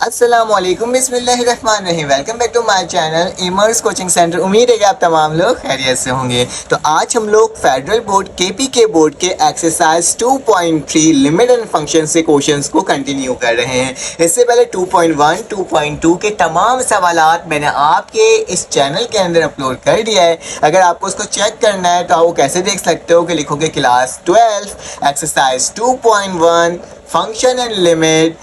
अस्सलामुअलैकुम बिस्मिल्लाहिर्रहमानिर्रहीम। Welcome back to my channel इमर्स कोचिंग सेंटर। उम्मीद है कि आप तमाम लोग खैरियत से होंगे। तो आज हम लोग फेडरल बोर्ड केपीके बोर्ड के एक्सरसाइज 2.3 लिमिट एंड फंक्शन से क्वेश्चंस को कंटिन्यू कर रहे हैं। इससे पहले 2.1, 2.2 के तमाम सवालात मैंने आपके इस चैनल के अंदर अपलोड कर दिया है। अगर आपको उसको चेक करना है तो आप वो कैसे देख सकते हो कि लिखोगे class 12 exercise 2.1 function and limit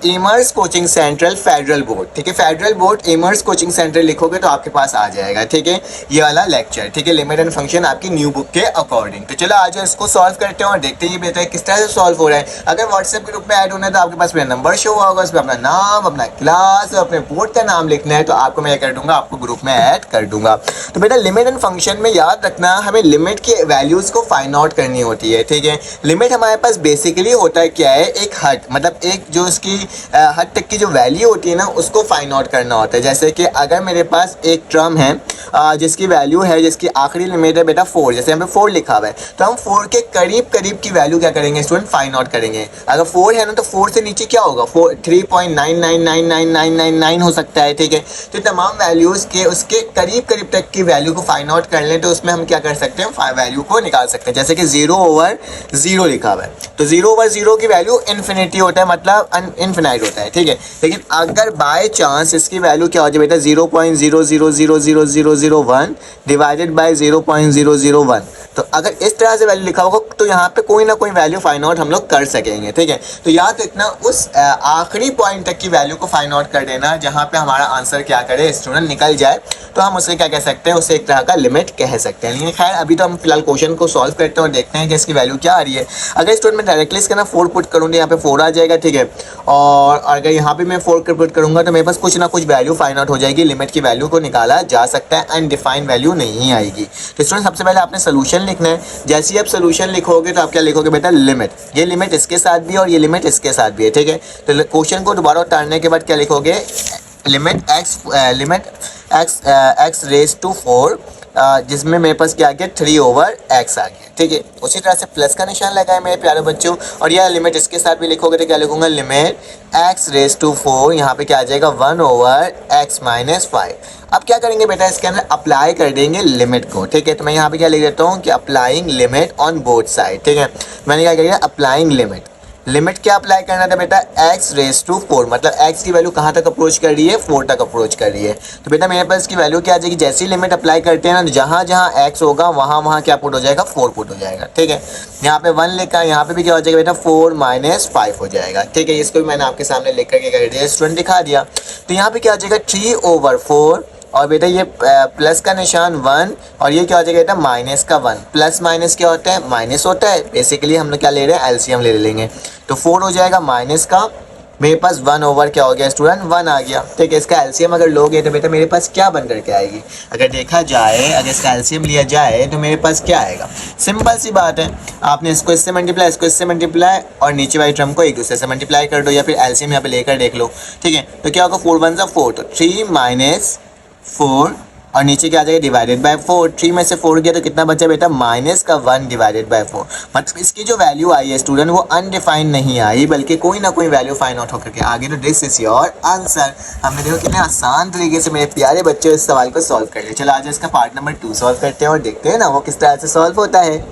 immerse coaching central federal board. ठीक है, federal board immerse coaching centre लिखोगे तो आपके पास आ जाएगा। ठीक है, ये वाला लेक्चर। ठीक है, लिमिट एंड फंक्शन आपकी न्यू बुक के अकॉर्डिंग। तो चलो आज इसको सॉल्व करते हैं और देखते हैं ये बेहतर किस तरह से सॉल्व हो रहा है। अगर व्हाट्सएप ग्रुप में ऐड होना है तो आपके पास मेरा नंबर शो होगा, उस पर अपना नाम, अपना क्लास और अपने बोर्ड का नाम लिखना है तो आपको मैं कर दूंगा, आपको ग्रुप में ऐड कर दूंगा। तो बेटा लिमिट एंड फंक्शन में याद रखना हमें लिमिट की वैल्यूज को फाइंड आउट करनी होती है। ठीक है, लिमिट हमारे पास बेसिकली होता है क्या है, एक हद, मतलब एक जो उसकी हद तक की जो वैल्यू होती है ना उसको फाइंड आउट करना होता है। जैसे कि अगर मेरे पास एक टर्म है जिसकी वैल्यू है, जिसकी आखिरी लिमिट है बेटा 4, जैसे यहाँ पे 4 लिखा हुआ है तो हम 4 के करीब करीब की वैल्यू क्या करेंगे स्टूडेंट, फाइंड आउट करेंगे। अगर 4 है ना तो 4 से नीचे क्या होगा, 3.99999999 हो सकता है। ठीक है, तो तमाम वैल्यूज़ के उसके करीब करीब तक की वैल्यू को फाइंड आउट कर लें तो उसमें हम क्या कर सकते हैं, वैल्यू को निकाल सकते हैं। जैसे कि 0/0 लिखा हुआ है तो 0/0 की वैल्यू इन्फिनिटी होता है, मतलब इनफिनाइट होता है। ठीक है, लेकिन अगर बाय चांस इसकी वैल्यू क्या हो जाए बेटा 0.00000001 डिवाइडेड बाय 0.001, तो अगर इस तरह से वैल्यू लिखा होगा तो यहाँ पे कोई ना कोई वैल्यू फाइंड आउट हम लोग कर सकेंगे। ठीक है, तो याद रखना उस आखिरी पॉइंट तक की वैल्यू को फाइंड आउट कर देना जहाँ पे हमारा आंसर क्या करे स्टूडेंट निकल जाए तो हम उसे क्या कह सकते हैं, उसे एक तरह का लिमिट कह सकते हैं। लेकिन खैर अभी तो हम फिलहाल क्वेश्चन को सॉल्व करते हैं और देखते हैं कि इसकी वैल्यू क्या आ रही है। अगर स्टूडेंट मैं डायरेक्टली इसका ना 4 पुट करूँगी यहाँ पे 4 आ जाएगा। ठीक है, और अगर यहाँ पे मैं 4 पुट करूँगा तो मेरे पास कुछ ना कुछ वैल्यू फाइंड आउट हो जाएगी, लिमिट की वैल्यू को निकाला जा सकता है, अनडिफाइंड वैल्यू नहीं आएगी। तो स्टूडेंट सबसे पहले आपने सोल्यूशन लिखना है। जैसे ही आप सोल्यूशन लिखोगे तो आप क्या लिखोगे बेटा, लिमिट, ये लिमिट इसके साथ भी है और ये लिमिट इसके साथ भी है। ठीक है, तो क्वेश्चन को दोबारा उतारने के बाद क्या लिखोगे, लिमिट x रेज टू 4 जिसमें मेरे पास क्या आ गया 3/x आ गया। ठीक है, उसी तरह से प्लस का निशान लगाए मेरे प्यारे बच्चों और यह लिमिट इसके साथ भी लिखोगे तो क्या लिखूंगा, लिमिट x रेज टू 4 यहाँ पे क्या आ जाएगा 1/x - 5। अब क्या करेंगे बेटा, इसके अंदर अप्लाई कर देंगे लिमिट को। ठीक है, तो मैं यहाँ पे क्या लिख देता हूँ कि applying limit on both side. ठीक है, मैंने क्या किया, अप्लाइंग लिमिट, लिमिट क्या अप्लाई करना था बेटा, x रेज टू 4, मतलब x की वैल्यू कहाँ तक अप्रोच कर रही है, 4 तक अप्रोच कर रही है। तो बेटा मेरे पास इसकी वैल्यू क्या आ जाएगी, जैसी लिमिट अप्लाई करते हैं ना जहाँ जहाँ x होगा वहाँ वहाँ क्या पुट हो जाएगा, 4 पुट हो जाएगा। ठीक है, यहाँ पे 1 लिखा है, यहाँ पे भी क्या हो जाएगा बेटा 4 - 5 हो जाएगा। ठीक है, इसको भी मैंने आपके सामने लिख करके कर दिया, स्टूडेंट दिखा दिया। तो यहाँ पे क्या हो जाएगा 3/4 और बेटा ये प्लस का निशान 1 और ये क्या हो जाएगा बेटा माइनस का 1। प्लस माइनस क्या होता है, माइनस होता है। बेसिकली हम लोग क्या ले रहे हैं, एलसीएम ले लेंगे। तो 4 हो जाएगा माइनस का, मेरे पास 1 क्या हो गया स्टूडेंट, 1 आ गया। ठीक है, इसका एलसीएम अगर लोगे तो बेटा मेरे पास क्या बन करके आएगी, अगर देखा जाए, अगर इसका एलसीएम लिया जाए तो मेरे पास क्या आएगा, सिंपल सी बात है, आपने इसको इससे मल्टीप्लाई, इसको इससे मल्टीप्लाई और नीचे वाली टर्म को एक दूसरे से मल्टीप्लाई कर दो या फिर एलसीएम यहाँ पे लेकर देख लो। ठीक है, तो क्या होगा 4 1 4, तो 3 - 4 और नीचे क्या आ जाएगा डिवाइडेड बाय 4। 3 में से 4 गया तो कितना बचा बेटा, माइनस का 1 डिवाइडेड बाय 4। मतलब इसकी जो वैल्यू आई है स्टूडेंट वो अनडिफाइंड नहीं आई बल्कि कोई ना कोई वैल्यू फाइंड आउट होकर के आगे। तो दिस इज योर आंसर। हमने देखो कितने आसान तरीके से मेरे प्यारे बच्चे इस सवाल को सॉल्व कर लिया। चलो आज इसका पार्ट नंबर 2 सॉल्व करते हैं और देखते हैं ना वो किस तरह से सॉल्व होता है।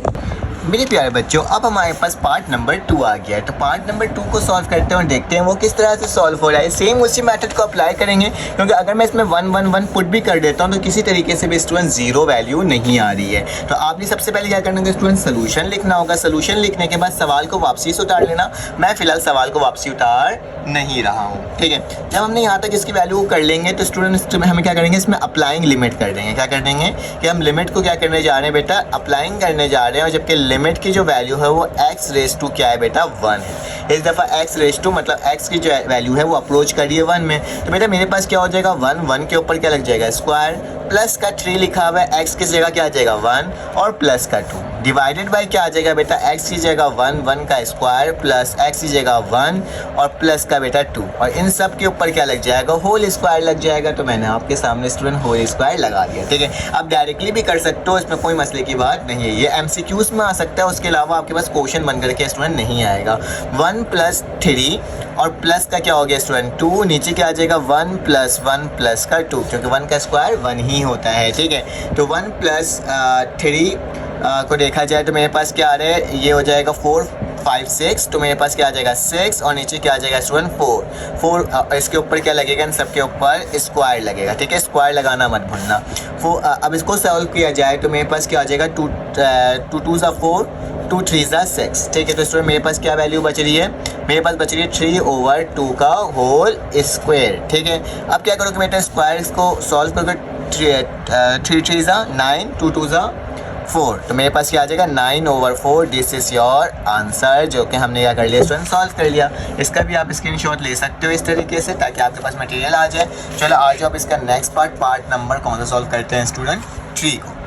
मेरे प्यारे बच्चों अब हमारे पास पार्ट नंबर 2 आ गया है, तो पार्ट नंबर 2 को सॉल्व करते हैं और देखते हैं वो किस तरह से सॉल्व हो रहा है। सेम उसी मेथड को अप्लाई करेंगे क्योंकि अगर मैं इसमें 1 1 1 पुट भी कर देता हूँ तो किसी तरीके से भी स्टूडेंट 0 वैल्यू नहीं आ रही है। तो आपने सबसे पहले क्या करना होगा स्टूडेंट, सोल्यूशन लिखना होगा। सोल्यूशन लिखने के बाद सवाल को वापसी से उतार लेना। मैं फिलहाल सवाल को वापसी उतार नहीं रहा हूँ। ठीक है, जब हमने यहाँ तक इसकी वैल्यू कर लेंगे तो स्टूडेंट हमें क्या करेंगे, इसमें अप्लाइंग लिमिट कर देंगे। क्या कर देंगे कि हम लिमिट को क्या करने जा रहे हैं बेटा, अप्लाइंग करने जा रहे हैं। और जबकि लिमिट की जो वैल्यू है वो x रेज टू क्या है बेटा 1 है। इस दफ़ा x रेज टू मतलब x की जो वैल्यू है वो अप्रोच कर रही है 1 में। तो बेटा मेरे पास क्या हो जाएगा 1 के ऊपर क्या लग जाएगा स्क्वायर, प्लस का 3 लिखा हुआ है, x की जगह क्या आ जाएगा 1 और प्लस का 2 डिवाइडेड बाय क्या आ जाएगा बेटा, x की जगह 1 का स्क्वायर प्लस x की जगह 1 और प्लस का बेटा 2 और इन सब के ऊपर क्या लग जाएगा, होल स्क्वायर लग जाएगा। तो मैंने आपके सामने स्टूडेंट होल स्क्वायर लगा दिया। ठीक है, आप डायरेक्टली भी कर सकते हो, इसमें कोई मसले की बात नहीं है। ये एमसीक्यूज में आ सकता है, उसके अलावा आपके पास क्वेश्चन बन करके स्टूडेंट नहीं आएगा। 1 + 3 और प्लस का क्या हो गया स्टूडेंट 2, नीचे क्या आ जाएगा 1 प्लस 1 प्लस का 2, क्योंकि 1 का स्क्वायर 1 ही होता है, ठीक है। तो 1 प्लस 3 को देखा जाए तो मेरे पास क्या आ रहा है, ये हो जाएगा 4 5 6, तो मेरे पास क्या आ जाएगा 6 और नीचे क्या आ जाएगा स्टूडेंट 4 इसके ऊपर क्या लगेगा, इन सबके ऊपर स्क्वायर लगेगा, ठीक है। स्क्वायर लगाना मत भूलना। अब इसको सॉल्व किया जाए तो मेरे पास क्या आ जाएगा 2 2 ज़ा 4 2 3 ज़ा 6, ठीक है। तो स्टूडेंट मेरे पास क्या वैल्यू बच रही है, मेरे पास बच रही है 3/2 का होल स्क्वायर, ठीक है। अब क्या करोगे बेटा, स्क्वायर इसको सॉल्व करोगे 3 3 ज़ा 9 2 2 ज़ा 4, तो मेरे पास क्या आ जाएगा 9/4। दिस इज़ योर आंसर, जो कि हमने क्या कर लिया स्टूडेंट, सॉल्व कर लिया। इसका भी आप स्क्रीनशॉट ले सकते हो इस तरीके से, ताकि आपके पास मटेरियल आ जाए। चलो आ जाओ, अब इसका नेक्स्ट पार्ट नंबर कौन सा सॉल्व करते हैं स्टूडेंट, 3 को।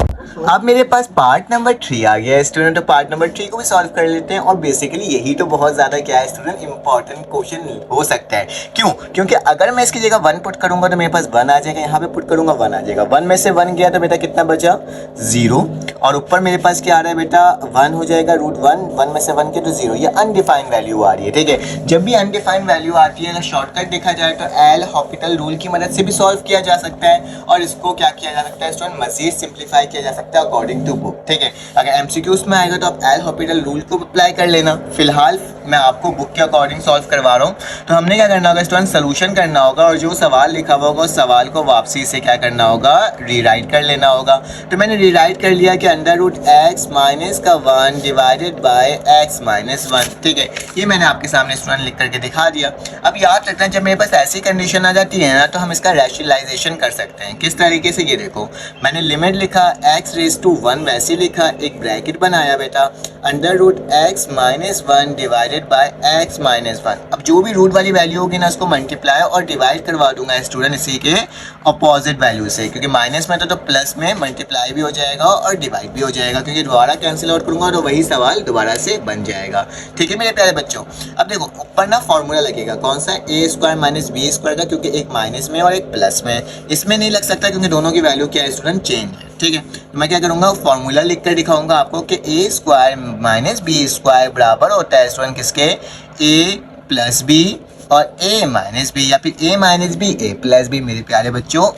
अब मेरे पास पार्ट नंबर 3 आ गया है स्टूडेंट, तो पार्ट नंबर 3 को भी सॉल्व कर लेते हैं। और बेसिकली यही तो बहुत ज़्यादा क्या है स्टूडेंट, इंपॉर्टेंट क्वेश्चन हो सकता है। क्यों? क्योंकि अगर मैं इसकी जगह 1 पुट करूंगा तो मेरे पास 1 आ जाएगा, यहाँ पे पुट करूंगा 1 आ जाएगा। 1 में से 1 गया तो बेटा कितना बचा 0, और ऊपर मेरे पास क्या आ रहा है बेटा 1 हो जाएगा √1, 1 में से 1 के तो 0, ये अनडिफाइंड वैल्यू आ रही है, ठीक है। जब भी अनडिफाइंड वैल्यू आती है, अगर शॉर्टकट देखा जाए तो एल हॉपिटल रूल की मदद से भी सॉल्व किया जा सकता है, और इसको क्या किया जा सकता है स्टूडेंट, मजीद सिंप्लीफाई किया जा सकता है अकॉर्डिंग टू बुक, ठीक है। अगर एमसीक्यूज में आएगा तो आप एल हॉपिटल रूल को अप्लाई कर लेना। फिलहाल मैं आपको बुक के अकॉर्डिंग सॉल्व करवा रहा हूँ। तो हमने क्या करना होगा स्टूडेंट, सोल्यूशन करना होगा, और जो सवाल लिखा हुआ होगा उस सवाल को वापसी से क्या करना होगा, रीराइट कर लेना होगा। तो मैंने रीराइट कर लिया कि √x माइनस का 1 डिवाइडेड बाय x माइनस 1, ठीक है। ये मैंने आपके सामने स्टूडेंट लिख करके दिखा दिया। अब याद रखना, जब मेरे पास ऐसी कंडीशन आ जाती है ना, तो हम इसका रैशनलाइजेशन कर सकते हैं। किस तरीके से, ये देखो मैंने लिमिट लिखा x⁻1 वैसे लिखा, एक ब्रैकेट बनाया बेटा, √x minus 1 divided by x minus 1। अब जो भी रूट वाली वैल्यू होगी ना, उसको मल्टीप्लाई और डिवाइड करवा दूंगा स्टूडेंट इसी के अपोजिट वैल्यू से, क्योंकि माइनस में तो प्लस में मल्टीप्लाई भी हो जाएगा और डिवाइड भी हो जाएगा, क्योंकि दोबारा कैंसिल आउट करूंगा तो वही सवाल दोबारा से बन जाएगा, ठीक है मेरे प्यारे बच्चों। अब देखो ऊपर ना फॉर्मूला लगेगा, कौन सा, a² माइनस b² का, क्योंकि एक माइनस में और एक प्लस में। इसमें नहीं लग सकता क्योंकि दोनों की वैल्यू क्या है स्टूडेंट, चेंज है, ठीक है। तो मैं क्या करूंगा, फॉर्मूला लिख कर दिखाऊंगा आपको कि a² माइनस b² बराबर होता है स्टूडेंट किसके, a प्लस b और a माइनस b, या फिर a minus b a plus b। मेरे प्यारे बच्चों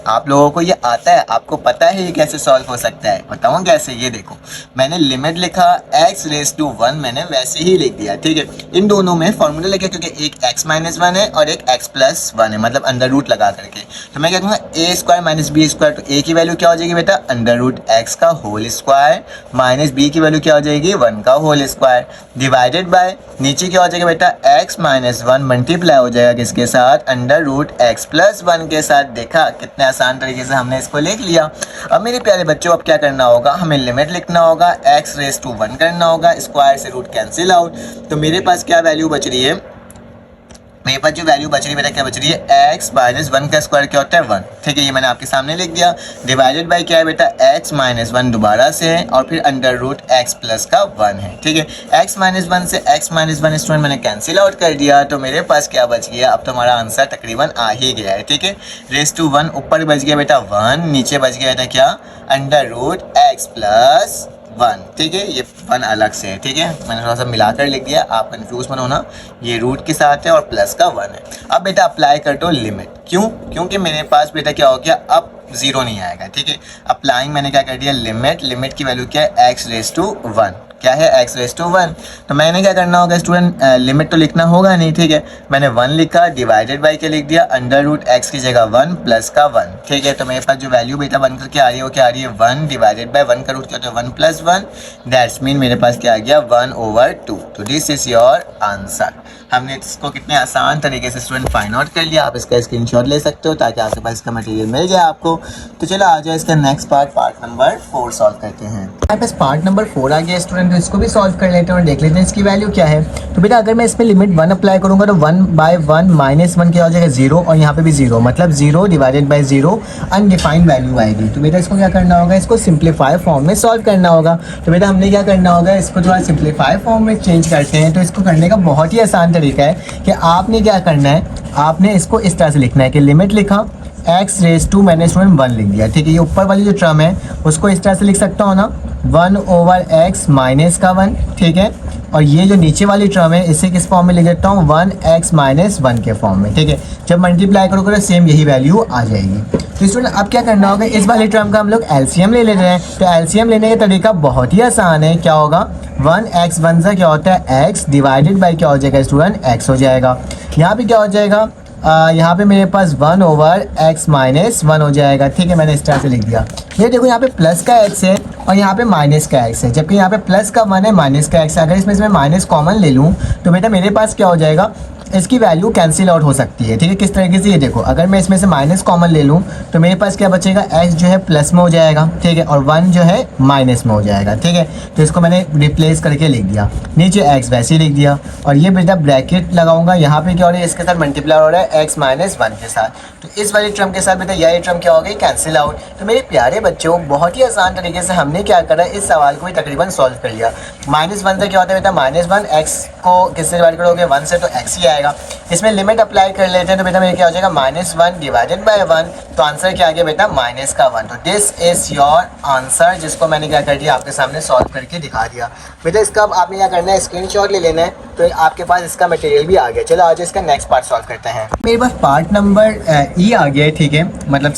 आप लोगों को ये आता है, आपको पता है ये कैसे सॉल्व हो सकता है, बताऊँ कैसे। ये देखो मैंने लिमिट लिखा x⁻1 मैंने वैसे ही लिख दिया, ठीक है। इन दोनों में फॉर्मूला लगे, क्योंकि एक x माइनस 1 है और एक x प्लस 1 है, मतलब अंडर रूट लगा करके। तो मैं क्या कहूँगा a² माइनस b², तो a की वैल्यू क्या हो जाएगी बेटा, √x का होल स्क्वायर, माइनस b की वैल्यू क्या हो जाएगी 1 का होल स्क्वायर, डिवाइडेड बाय नीचे क्या हो जाएगा बेटा x माइनस 1 मल्टीप्लाई हो जाएगा किसके साथ, √x प्लस 1 के साथ। देखा कितने आसान तरीके से हमने इसको लिख लिया। अब मेरे प्यारे बच्चों अब क्या करना होगा, हमें लिमिट लिखना होगा, x⁻1 करना होगा, स्क्वायर से रूट कैंसिल आउट। तो मेरे पास क्या वैल्यू बच रही है, मेरे पास जो वैल्यू बच रही है बेटा क्या बच रही है, x माइनस 1 का स्क्वायर क्या होता है 1, ठीक है। ये मैंने आपके सामने लिख दिया, डिवाइडेड बाय क्या है बेटा x माइनस 1 दोबारा से है, और फिर √x प्लस का 1 है, ठीक है। x माइनस 1 से x माइनस 1 स्टूडेंट मैंने कैंसिल आउट कर दिया, तो मेरे पास क्या बच गया, अब तो हमारा आंसर तकरीबन आ ही गया है, ठीक है। √1 ऊपर बच गया बेटा 1, नीचे बच गया बेटा क्या, √x प्लस 1, ठीक है। ये 1 अलग से है, ठीक है, मैंने थोड़ा सा मिलाकर लिख दिया, आप कंफ्यूज मत होना, ये रूट के साथ है और प्लस का 1 है। अब बेटा अप्लाई कर दो लिमिट, क्यों, क्योंकि मेरे पास बेटा क्या हो गया, अब 0 नहीं आएगा, ठीक है। अप्लाइंग मैंने क्या कर दिया, लिमिट की वैल्यू क्या है, x⁻1, क्या है x⁻1। तो मैंने क्या करना होगा स्टूडेंट, लिमिट तो लिखना होगा नहीं, ठीक है। मैंने 1 लिखा, डिवाइडेड बाय क्या लिख दिया, √x की जगह 1 प्लस का 1, ठीक है। तो मेरे पास जो वैल्यू बेटा बन करके आ रही है वो क्या आ रही है, 1 डिवाइडेड बाय 1 का रूट क्या होता है 1 प्लस 1, दैट्स मीन मेरे पास क्या आ गया 1/2। तो दिस इज योर आंसर। हमने इसको कितने आसान तरीके से स्टूडेंट फाइंड आउट कर लिया। आप इसका स्क्रीनशॉट ले सकते हो ताकि आपके पास इसका मटेरियल मिल जाए आपको। तो चलो आ जाए इसका नेक्स्ट पार्ट नंबर 4 सॉल्व करते हैं। हमारे पास पार्ट नंबर 4 आ गया स्टूडेंट, तो इसको भी सॉल्व कर लेते हैं और देख लेते हैं इसकी वैल्यू क्या है। तो बेटा अगर मैं इसमें लिमिट 1 अप्लाई करूंगा तो 1/1 माइनस 1 क्या हो जाएगा 0, और यहाँ पे भी 0, मतलब 0 डिवाइडेड बाय 0 अनडिफाइंड वैल्यू आएगी। तो बेटा इसको क्या करना होगा, इसको सिंप्लीफाई फॉर्म में सॉल्व करना होगा। तो बेटा हमने क्या करना होगा, इसको थोड़ा सिंप्लीफाई फॉर्म में चेंज करते हैं। तो इसको करने का बहुत ही आसान तरीका है कि आपने क्या करना है, आपने इसको इस तरह से लिखना है कि लिमिट लिखा, x⁻2 मैंने स्टूडेंट 1 लिख दिया, ठीक है। ये ऊपर वाली जो टर्म है उसको इस तरह से लिख सकता हूँ ना, 1/x माइनस का 1, ठीक है, और ये जो नीचे वाली टर्म है इसे किस फॉर्म में लिख देता हूँ 1x-1 के फॉर्म में, ठीक है। जब मल्टीप्लाई करोगे तो सेम यही वैल्यू आ जाएगी। तो स्टूडेंट अब क्या करना होगा, इस वाली टर्म का हम लोग एलसीएम ले लेते हैं। तो एलसीएम लेने का तरीका बहुत ही आसान है। क्या होगा 1x1 से क्या होता है x डिवाइडेड बाई क्या हो जाएगा स्टूडेंट x हो जाएगा। यहाँ पे क्या हो जाएगा यहाँ पे मेरे पास 1/x-1 हो जाएगा, ठीक है। मैंने इस तरह से लिख दिया। ये देखो यहाँ पे प्लस का x है और यहाँ पे माइनस का x है, जबकि यहाँ पे प्लस का 1 है माइनस का x है। अगर इसमें माइनस कॉमन ले लूँ तो बेटा मेरे पास क्या हो जाएगा, इसकी वैल्यू कैंसिल आउट हो सकती है, ठीक है। किस तरीके से, ये देखो अगर मैं इसमें से माइनस कॉमन ले लूँ तो मेरे पास क्या बचेगा, x जो है प्लस में हो जाएगा, ठीक है, और 1 जो है माइनस में हो जाएगा, ठीक है। तो इसको मैंने रिप्लेस करके लिख दिया, नीचे x वैसे ही लिख दिया। और ये बेटा ब्रैकेट लगाऊंगा, यहाँ पे क्या हो रहा है इसके साथ मल्टीप्लाई हो रहा है x-1 के साथ। तो इस वाली टर्म के साथ बेटा यह टर्म क्या हो गई, कैंसिल आउट। तो मेरे प्यारे बच्चों बहुत ही आसान तरीके से हमने क्या करा, इस सवाल को भी तकरीबन सॉल्व कर लिया। -1 से क्या होता है बेटा, -1 x को किससे डिवाइड करोगे 1 से, तो x ही आएगा। इसमें लिमिट अप्लाई कर लेते हैं तो बेटा मेरे क्या हो जाएगा -1 डिवाइडेड बाय 1, तो आंसर क्या आ गया बेटा -1। तो दिस इज योर आंसर, जिसको मैंने क्या कर दिया आपके सामने सॉल्व करके दिखा दिया। बेटा इसका अब आपने क्या करना है, स्क्रीनशॉट ले लेना है, तो आपके पास इसका मटेरियल भी आ गया। चलो आज इसका नेक्स्ट पार्ट सॉल्व करते हैं। मेरे पास पार्ट नंबर ई आ गया है, ठीक है, मतलब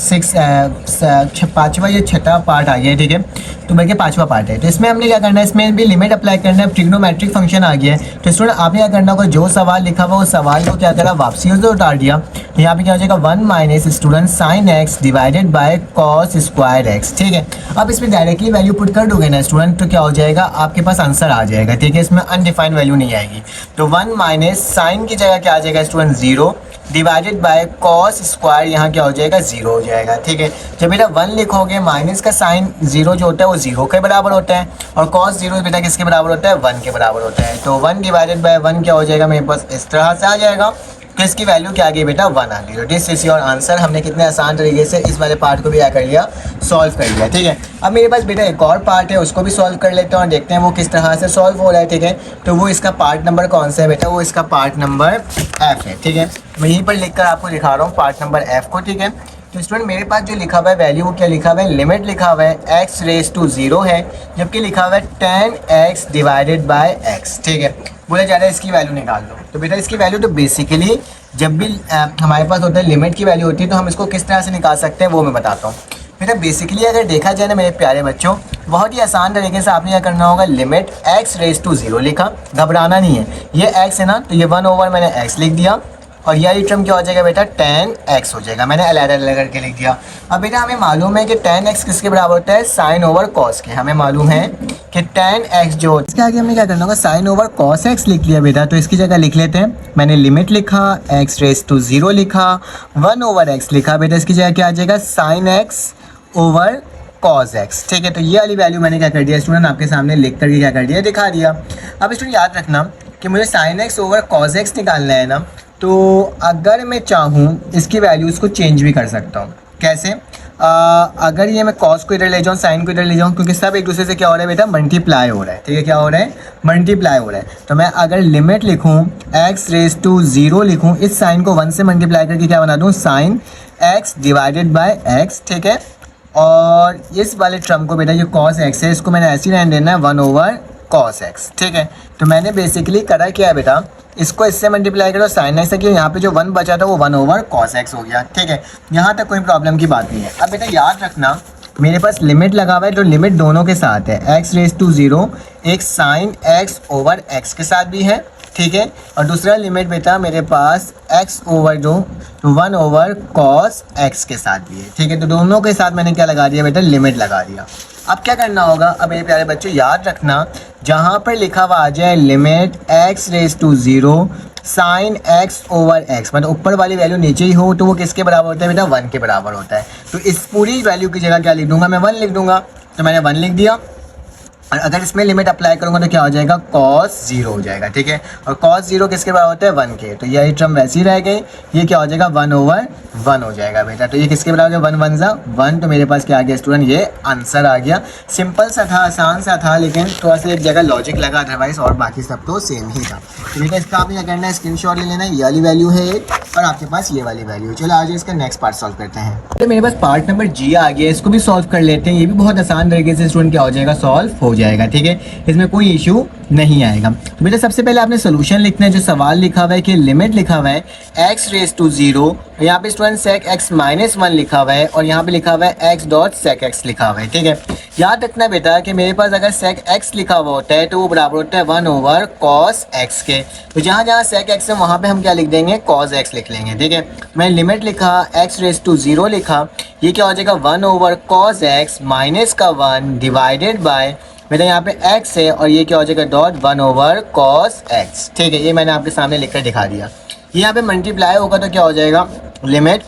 5वां या 6वां पार्ट आ गया है, ठीक है। तो बल्कि 5वां पार्ट है। तो इसमें हमने क्या करना है, इसमें भी लिमिट अप्लाई करना है। ट्रिग्नोमेट्रिक फंक्शन आ गया है। तो स्टूडेंट आपने क्या करना होगा, जो सवाल लिखा हुआ उस सवाल को क्या करा, वापसी से उतार दिया। तो यहाँ पे क्या हो जाएगा 1 - student sine x divided by cos square x, ठीक है। अब इसमें डायरेक्टली वैल्यू पुट कर दोगे ना स्टूडेंट, तो क्या हो जाएगा आपके पास आंसर आ जाएगा, ठीक है। इसमें अनडिफाइंड वैल्यू नहीं आएगी। तो 1 - साइन की जगह क्या आ जाएगा student 0 divided by cos square, यहाँ क्या हो जाएगा 0 हो जाएगा, ठीक है। जब बेटा 1 लिखोगे माइनस का साइन 0 जो होता है वो 0 के बराबर होता है, और कॉस 0 बेटा किसके बराबर होता है, 1 के बराबर होता है। तो 1 डिवाइडेड बाय 1 क्या हो जाएगा मेरे पास इस तरह से आ जाएगा। तो इसकी वैल्यू क्या आ गई बेटा 1 आ गई। तो दिस इज योर आंसर। हमने कितने आसान तरीके से इस वाले पार्ट को भी क्या कर लिया, सॉल्व कर लिया, ठीक है। अब मेरे पास बेटा एक और पार्ट है, उसको भी सॉल्व कर लेते हैं और देखते हैं वो किस तरह से सॉल्व हो रहा है, ठीक है। तो वो इसका पार्ट नंबर कौन सा है बेटा, वो इसका पार्ट नंबर F है, ठीक है। मैं यहीं पर लिख कर आपको दिखा रहा हूँ पार्ट नंबर F को, ठीक है। तो स्टूडेंट मेरे पास जो लिखा हुआ है वैल्यू, वो क्या लिखा हुआ है, लिमिट लिखा हुआ है x⁻0 है, जबकि लिखा हुआ है 10x डिवाइडेड बाय x, ठीक है। बोला जा रहा है इसकी वैल्यू निकाल लो। तो बेटा इसकी वैल्यू तो बेसिकली जब भी हमारे पास होता है लिमिट की वैल्यू होती है, तो हम इसको किस तरह से निकाल सकते हैं वो मैं बताता हूँ। बेटा बेसिकली अगर देखा जाए ना मेरे प्यारे बच्चों, बहुत ही आसान तरीके से आपने क्या करना होगा, लिमिट x⁻0 लिखा, घबराना नहीं है। ये x है ना, तो ये 1/, मैंने x लिख दिया, और यह टर्म क्या हो जाएगा बेटा 10x हो जाएगा, मैंने अलग-अलग करके लिख दिया। अब बेटा हमें मालूम है कि 10x किसके बराबर होता है, साइन ओवर कॉस के। हमें मालूम है कि 10x जो इसके आगे हमें क्या करना होगा, साइन ओवर कॉस x लिख लिया बेटा। तो इसकी जगह लिख लेते हैं, मैंने लिमिट लिखा, x⁻0 लिखा, 1/x लिखा बेटा। इसकी जगह क्या आ जाएगा, sine x over cos x, ठीक है। तो ये वाली वैल्यू मैंने क्या कर दिया स्टूडेंट, आपके सामने लिख करके क्या कर दिया, दिखा दिया। अब स्टूडेंट याद रखना कि मुझे sine x over cos x निकालना है ना, तो अगर मैं चाहूँ इसकी वैल्यूज़ को चेंज भी कर सकता हूँ। कैसे, अगर ये मैं कॉस को इधर ले जाऊँ, साइन को इधर ले जाऊँ, क्योंकि सब एक दूसरे से क्या हो रहा है बेटा, मल्टीप्लाई हो रहा है, ठीक है। क्या हो रहा है, मल्टीप्लाई हो रहा है। तो मैं अगर लिमिट लिखूँ x⁻0 लिखूँ, इस साइन को 1 से मल्टीप्लाई करके क्या बना दूँ, sine x divided by x, ठीक है। और इस वाले टर्म को बेटा ये कॉस x है, इसको मैंने ऐसे ही रहने देना है 1/cos x, ठीक है। तो मैंने बेसिकली करा क्या है बेटा, इसको इससे मल्टीप्लाई करो साइन x, कि यहाँ पे जो 1 बचा था वो 1/cos x हो गया, ठीक है। यहाँ तक कोई प्रॉब्लम की बात नहीं है। अब बेटा याद रखना मेरे पास लिमिट लगा हुआ है, तो लिमिट दोनों के साथ है। x⁻0 एक साइन x ओवर x के साथ भी है, ठीक है, और दूसरा लिमिट बेटा मेरे पास x/2 1/cos x के साथ भी है, ठीक है। तो दोनों के साथ मैंने क्या लगा दिया बेटा, लिमिट लगा दिया। अब क्या करना होगा, अब मेरे प्यारे बच्चों याद रखना, जहाँ पर लिखा हुआ आ जाए limit x⁻0 sine x over x, मतलब ऊपर वाली वैल्यू नीचे ही हो, तो वो किसके बराबर होता है बेटा, 1 के बराबर होता है। तो इस पूरी वैल्यू की जगह क्या लिख दूंगा, मैं 1 लिख दूंगा। तो मैंने 1 लिख दिया, और अगर इसमें लिमिट अप्लाई करूंगा तो क्या हो जाएगा, cos 0 हो जाएगा, ठीक है। और cos 0 किसके बराबर होता है, 1 के। तो यही टर्म वैसी रह गई, ये क्या हो जाएगा 1/1 हो जाएगा बेटा। तो ये किसके बराबर है, 1 × 1। तो मेरे पास क्या आ गया स्टूडेंट, ये आंसर आ गया। सिंपल सा था, आसान सा था, लेकिन थोड़ा सा एक जगह लॉजिक लगा, अदरवाइज और बाकी सब तो सेम ही था। तो बेटा इसका आपने क्या करना है, स्क्रीनशॉट ले लेना है, ये वाली वैल्यू है एक, और आपके पास ये वाली वैल्यू। चलो आज इसका नेक्स्ट पार्ट सॉल्व करते हैं। तो मेरे पास पार्ट नंबर G आ गया, इसको भी सॉल्व कर लेते हैं। ये भी बहुत आसान तरीके से स्टूडेंट क्या हो जाएगा, सॉल्व हो जाएगा, ठीक है, इसमें कोई इशू नहीं आएगा। तो बेटा सबसे पहले आपने सोल्यूशन लिखना है, जो सवाल लिखा हुआ है कि लिमिट लिखा हुआ है x रेज टू 0, यहाँ पे स्टूडेंट sec x माइनस 1 लिखा हुआ है और यहाँ पे लिखा हुआ है x डॉट sec x लिखा हुआ है, ठीक है। याद रखना बेटा कि मेरे पास अगर sec x लिखा हुआ होता है तो वो बराबर होता है 1 ओवर cos x के, तो जहाँ जहाँ sec x है वहाँ पे हम क्या लिख देंगे, cos x लिख लेंगे, ठीक है। मैंने लिमिट लिखा x रेज टू 0 लिखा, ये क्या हो जाएगा 1 ओवर cos x माइनस का 1 डिवाइडेड बाय बेटा यहाँ पे x है और ये क्या हो जाएगा डॉट 1 ओवर cos x, ठीक है। ये मैंने आपके सामने लिखकर दिखा दिया। ये यहाँ पे मल्टीप्लाई होगा तो क्या हो जाएगा, limit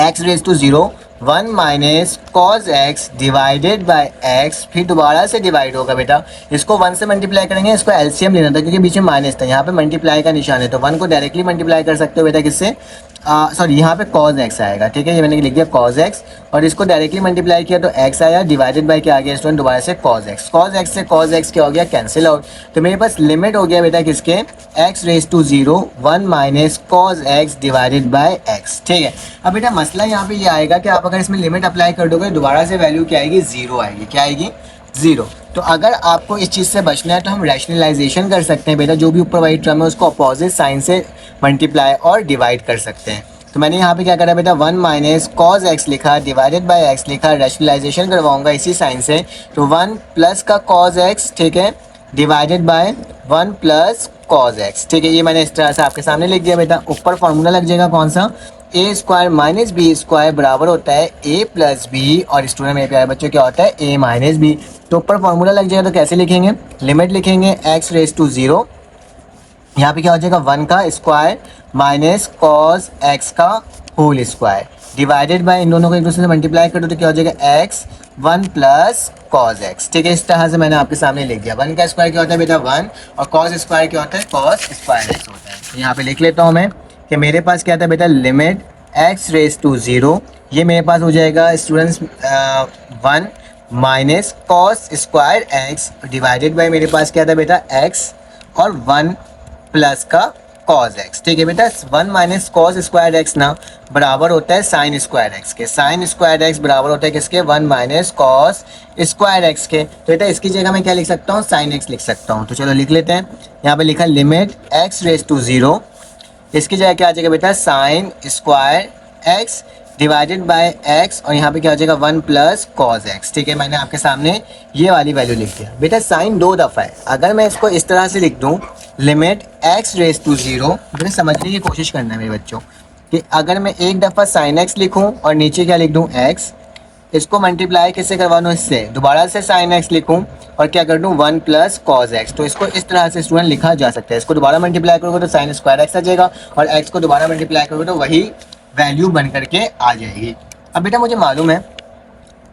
x raise to 0 1 minus cos x divided by x, फिर दोबारा से डिवाइड होगा बेटा, इसको 1 से मल्टीप्लाई करेंगे, इसको एलसीएम लेना था क्योंकि बीच में माइनस था, यहाँ पे मल्टीप्लाई का निशान है तो 1 को डायरेक्टली मल्टीप्लाई कर सकते हो बेटा किससे, सॉरी यहाँ पे cos x आएगा, ठीक है, ये मैंने लिख दिया cos x और इसको डायरेक्टली मल्टीप्लाई किया तो x आया, डिवाइडेड बाय क्या आ गया स्टूडेंट दोबारा से cos x से cos x क्या हो गया, कैंसिल आउट। तो मेरे पास लिमिट हो गया बेटा किसके, x raise to 0 1 minus cos x divided by x, ठीक है। अब बेटा मसला यहाँ पे ये आएगा कि आप अगर इसमें लिमिट अप्लाई कर दोगे दोबारा से वैल्यू क्या आएगी, 0 आएगी, क्या आएगी, 0। तो अगर आपको इस चीज़ से बचना है तो हम रैशनलाइजेशन कर सकते हैं बेटा, जो भी ऊपर वाली टर्म है उसको अपोजिट साइन से मल्टीप्लाई और डिवाइड कर सकते हैं। तो मैंने यहाँ पे क्या करा बेटा 1 माइनस cos x लिखा डिवाइडेड बाय x लिखा, रैशनलाइजेशन करवाऊंगा इसी साइन से, तो 1 प्लस का cos x, ठीक है, divided by 1 plus cos x, ठीक है। ये मैंने इस तरह से आपके सामने लिख दिया बेटा। ऊपर फॉर्मूला लग जाएगा कौन सा, ए स्क्वायर माइनस बी स्क्वायर बराबर होता है ए प्लस बी, और स्टूडेंट मेरे प्यारे बच्चों क्या होता है, ए माइनस बी। तो ऊपर फॉर्मूला लग जाएगा तो कैसे लिखेंगे, लिमिट लिखेंगे x रेज टू 0, यहाँ पे क्या हो जाएगा 1 का स्क्वायर माइनस cos x का होल स्क्वायर डिवाइडेड बाय, इन दोनों को एक दूसरे से मल्टीप्लाई कर दो तो क्या हो जाएगा x 1 प्लस cos x, ठीक है। इस तरह से मैंने आपके सामने लिख दिया। 1 का स्क्वायर क्या होता है बेटा 1 और cos स्क्वायर क्या होता है, cos स्क्वायर x होता है। यहाँ पे लिख लेता हूँ मैं कि मेरे पास क्या था बेटा, लिमिट x रेज टू 0, ये मेरे पास हो जाएगा students 1 minus cos square x divided bye मेरे पास क्या था बेटा x और 1 प्लस का cos x, ठीक है बेटा। 1 माइनस cos स्क्वायर x ना बराबर होता है साइन स्क्वायर x के, साइन स्क्वायर x बराबर होता है किसके, 1 माइनस cos स्क्वायर x के। तो बेटा इसकी जगह मैं क्या लिख सकता हूँ, साइन x लिख सकता हूँ। तो चलो लिख लेते हैं, यहाँ पे लिखा लिमिट x रेज टू 0, इसकी जगह क्या आ जाएगा बेटा sine square x divided by x और यहाँ पे क्या हो जाएगा 1 प्लस cos x, ठीक है। मैंने आपके सामने ये वाली वैल्यू लिख दिया बेटा। साइन 2 दफ़ा है, अगर मैं इसको इस तरह से लिख दूँ लिमिट x रेज टू 0, मुझे समझने की कोशिश करना है मेरे बच्चों कि अगर मैं एक दफ़ा साइन x लिखूँ और नीचे क्या लिख दूँ x, इसको मल्टीप्लाई किससे करवा दूँ, इससे दोबारा से साइन x लिखूँ और क्या कर दूँ 1 प्लस cos x, तो इसको इस तरह से स्टूडेंट लिखा जा सकता है। इसको दोबारा मल्टीप्लाई करोगे तो साइन स्क्वायर x आ जाएगा और x को दोबारा मल्टीप्लाई करोगे तो वही वैल्यू बन करके आ जाएगी। अब बेटा मुझे मालूम है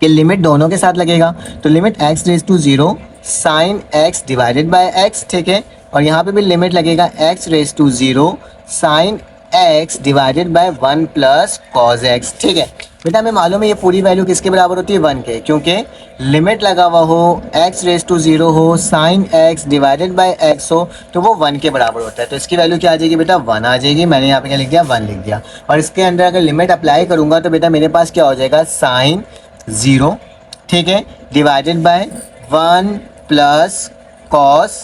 कि लिमिट दोनों के साथ लगेगा, तो limit x raise to 0 sine x divided by x, ठीक है, और यहाँ पे भी लिमिट लगेगा x raise to 0 sine x divided by 1 plus cos x, ठीक है। बेटा हमें मालूम है ये पूरी वैल्यू किसके बराबर होती है, 1 के, क्योंकि लिमिट लगा हुआ हो x रेज टू 0 हो sine x divided by x हो तो वो 1 के बराबर होता है। तो इसकी वैल्यू क्या आ जाएगी बेटा 1 आ जाएगी। मैंने यहाँ पे क्या लिख दिया 1 लिख दिया, और इसके अंदर अगर लिमिट अप्लाई करूँगा तो बेटा मेरे पास क्या हो जाएगा साइन 0, ठीक है, डिवाइडेड बाय 1 प्लस cos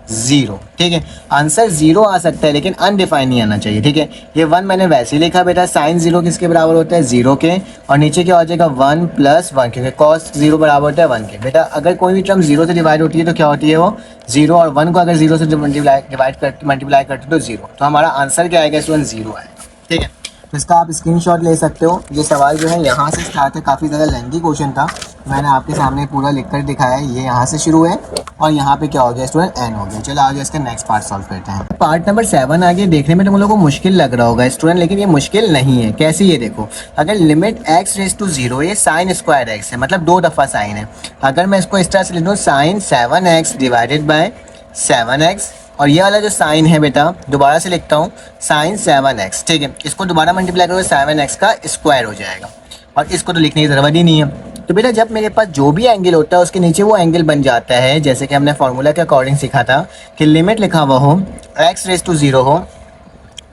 0, ठीक है। आंसर 0 आ सकता है लेकिन अनडिफाइन नहीं आना चाहिए, ठीक है। ये 1 मैंने वैसे ही लिखा बेटा, साइन 0 किसके बराबर होता है 0 के, और नीचे क्या हो जाएगा 1 प्लस 1, क्योंकि cos 0 बराबर होता है 1 के। बेटा अगर कोई भी टर्म 0 से डिवाइड होती है तो क्या होती है वो 0, और 1 को अगर 0 से मल्टीप्लाई करते तो 0, तो हमारा आंसर क्या आएगा स्टूडेंट 0 आएगा, ठीक है। तो इसका आप स्क्रीनशॉट ले सकते हो। ये सवाल जो है यहाँ से स्टार्ट है, काफ़ी ज़्यादा लेंथी क्वेश्चन था, मैंने आपके सामने पूरा लिखकर दिखाया है। ये यहाँ से शुरू है और यहाँ पे क्या हो गया स्टूडेंट एंड हो गया। चलो आगे इसका नेक्स्ट पार्ट सॉल्व करते हैं। पार्ट नंबर 7 आगे देखने में तुम लोगों को मुश्किल लग रहा होगा स्टूडेंट, लेकिन ये मुश्किल नहीं है। कैसे, ये देखो, अगर लिमिट x रेज टू 0, ये साइन स्क्वायर x है, मतलब 2 दफ़ा साइन है। अगर मैं इसको इस तरह से लिख दूँ sign 7x divided by 7x, और ये वाला जो साइन है बेटा दोबारा से लिखता हूँ साइन 7x, ठीक है। इसको दोबारा मल्टीप्लाई करोगे 7x का स्क्वायर हो जाएगा, और इसको तो लिखने की ज़रूरत ही नहीं है। तो बेटा जब मेरे पास जो भी एंगल होता है उसके नीचे वो एंगल बन जाता है, जैसे कि हमने फार्मूला के अकॉर्डिंग सीखा था कि लिमिट लिखा हुआ हो x रेज टू 0 हो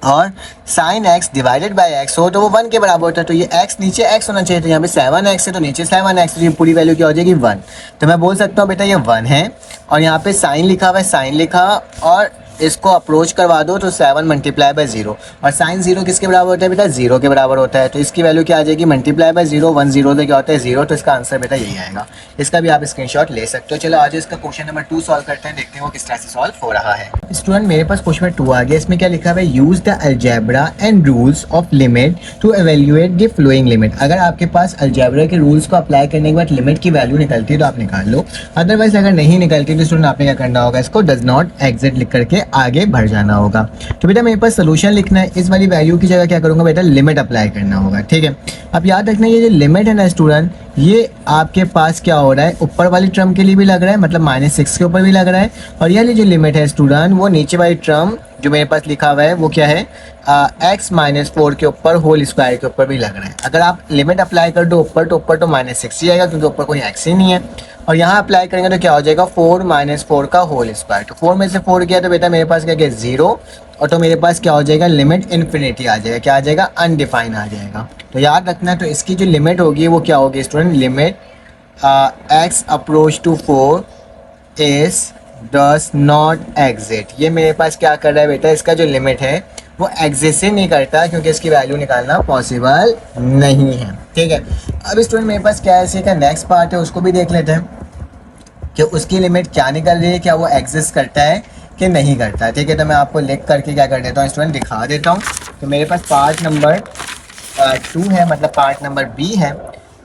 और sine x divided by x हो तो वो 1 के बराबर होता है, तो ये एक्स नीचे एक्स होना चाहिए, तो यहाँ पे 7x है तो नीचे 7x, तो ये पूरी वैल्यू क्या हो जाएगी 1। तो मैं बोल सकता हूँ बेटा ये 1 है, और यहाँ पे साइन लिखा हुआ है, साइन लिखा और इसको अप्रोच करवा दो तो 7 मल्टीप्लाई बाय 0, और साइन 0 किसके बराबर होता है बेटा 0 के बराबर होता है, तो इसकी वैल्यू क्या आ जाएगी मल्टीप्लाई बाय 0, 1 0 से क्या होता है 0, तो इसका आंसर बेटा यही आएगा। इसका भी आप स्क्रीनशॉट ले सकते हो। चलो आज इसका क्वेश्चन नंबर 2 सॉल्व करते हैं, देखते हैं वो किस तरह से सॉल्व हो रहा है। स्टूडेंट मेरे पास क्वेश्चन नंबर 2 आ गया, इसमें क्या लिखा हुआ है, use the algebra and rules of limit to evaluate the following limit. अगर आपके पास अलजेब्रा के रूल्स को अप्लाई करने के बाद लिमिट की वैल्यू निकलती है तो आप निकाल लो, अदरवाइज अगर नहीं निकलती तो स्टूडेंट आपने क्या करना होगा, इसको डज नॉट एग्जिट लिख करके आगे बढ़ जाना होगा। तो बेटा मेरे पास सोल्यूशन लिखना है, इस वाली वैल्यू की जगह क्या करूंगा बेटा लिमिट अप्लाई करना होगा, ठीक है। अब याद रखना ये जो लिमिट है ना स्टूडेंट, ये आपके पास क्या हो रहा है, ऊपर वाली टर्म के लिए भी लग रहा है, मतलब -6 के ऊपर भी लग रहा है, और ये जो लिमिट है स्टूडेंट वो नीचे वाली टर्म जो मेरे पास लिखा हुआ है वो क्या है, x-4 के ऊपर होल स्क्वायर के ऊपर भी लग रहा है। अगर आप लिमिट अप्लाई कर दो ऊपर तो -6 ही आएगा, क्योंकि ऊपर कोई x ही नहीं है, और यहाँ अप्लाई करेंगे तो क्या हो जाएगा 4 - 4 का होल स्क्वायर, तो 4 में से 4 गया तो बेटा मेरे पास क्या 0, और तो मेरे पास क्या हो जाएगा लिमिट इन्फिनिटी आ जाएगा, क्या आ जाएगा अनडिफाइन आ जाएगा। तो याद रखना, तो इसकी जो लिमिट होगी वो क्या होगी student, limit x approach to 4 is does not exist. ये मेरे पास क्या कर रहा है बेटा, इसका जो लिमिट है वो एग्जिस्ट ही नहीं करता, क्योंकि इसकी वैल्यू निकालना पॉसिबल नहीं है, ठीक है। अब स्टूडेंट मेरे पास क्या है, इसी का नेक्स्ट पार्ट है, उसको भी देख लेते हैं कि उसकी लिमिट क्या निकल रही है, क्या वो एग्जिस्ट करता है कि नहीं करता है, ठीक है। तो मैं आपको लिख करके क्या कर देता हूँ स्टूडेंट, दिखा देता हूँ। तो मेरे पास पार्ट नंबर 2 है, मतलब पार्ट नंबर बी है,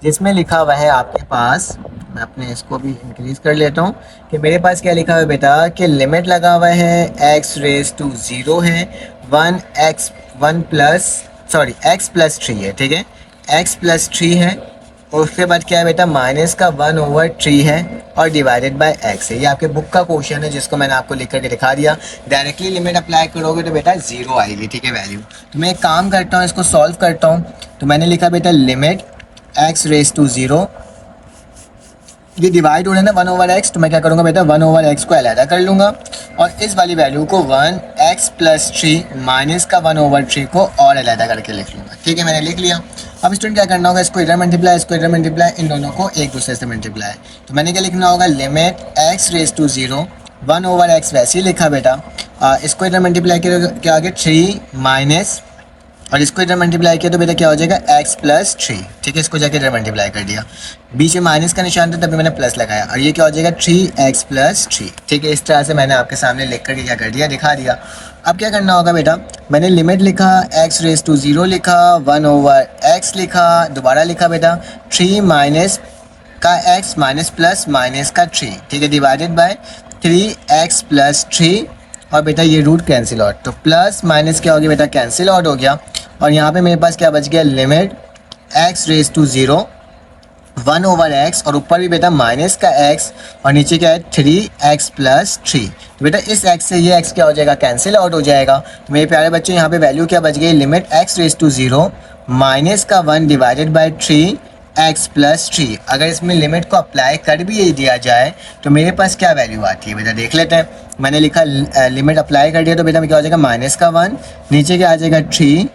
जिसमें लिखा हुआ है आपके पास, मैं अपने इसको भी इंक्रीज कर लेता हूँ, कि मेरे पास क्या लिखा हुआ है बेटा कि लिमिट लगा हुआ है x⁻0 है, 1x+3 है, ठीक है, x+3 है, और उसके बाद क्या है बेटा -1/3 है, और डिवाइडेड बाय x है। ये आपके बुक का क्वेश्चन है जिसको मैंने आपको लिख करके दिखा दिया। डायरेक्टली लिमिट अप्लाई करोगे तो बेटा 0 आएगी, ठीक है वैल्यू। तो मैं एक काम करता हूँ, इसको सॉल्व करता हूँ। तो मैंने लिखा बेटा लिमिट x⁻0, ये डिवाइड हो रहा है ना 1/x, तो मैं क्या करूँगा बेटा 1/x को अलहदा कर लूँगा, और इस वाली वैल्यू को 1x+3 -1/3 को और अलहदा करके लिख लूँगा, ठीक है, मैंने लिख लिया। अब स्टूडेंट क्या करना होगा, इसको इधर मल्टीप्लाई, इसको इधर मल्टीप्लाई, इन दोनों को एक दूसरे से मल्टीप्लाई। तो मैंने क्या लिखना होगा, लिमिट x⁻0 1/x वैसे ही लिखा बेटा, इसको इधर मल्टीप्लाई किया क्या आगे 3 माइनस, और इसको इधर मल्टीप्लाई किया तो बेटा क्या हो जाएगा x+3, ठीक है। इसको जाके इधर मल्टीप्लाई कर दिया, बीच में माइनस का निशान था तभी मैंने प्लस लगाया, और ये क्या हो जाएगा 3x+3, ठीक है। इस तरह से मैंने आपके सामने लिख करके क्या कर दिया, दिखा दिया। अब क्या करना होगा बेटा, मैंने लिमिट लिखा, x⁻0 लिखा, 1/x लिखा, दोबारा लिखा बेटा 3 माइनस का x माइनस प्लस माइनस का 3, ठीक है, डिवाइडेड बाय 3x+3, और बेटा ये रूट कैंसिल आउट, तो प्लस माइनस क्या हो गया बेटा कैंसिल आउट हो गया, और यहाँ पे मेरे पास क्या बच गया, लिमिट x⁻0 1/x, और ऊपर भी बेटा माइनस का x, और नीचे क्या है 3x+3। तो बेटा इस x से ये x क्या हो जाएगा, कैंसिल आउट हो जाएगा। तो मेरे प्यारे बच्चे यहाँ पे वैल्यू क्या बच गई, limit x⁻0 -1 divided by 3x+3। अगर इसमें लिमिट को अप्लाई कर भी दिया जाए तो मेरे पास क्या वैल्यू आती है बेटा, देख लेते हैं। मैंने लिखा लिमिट अप्लाई कर दिया तो बेटा क्या हो जाएगा -1, नीचे क्या आ जाएगा 3,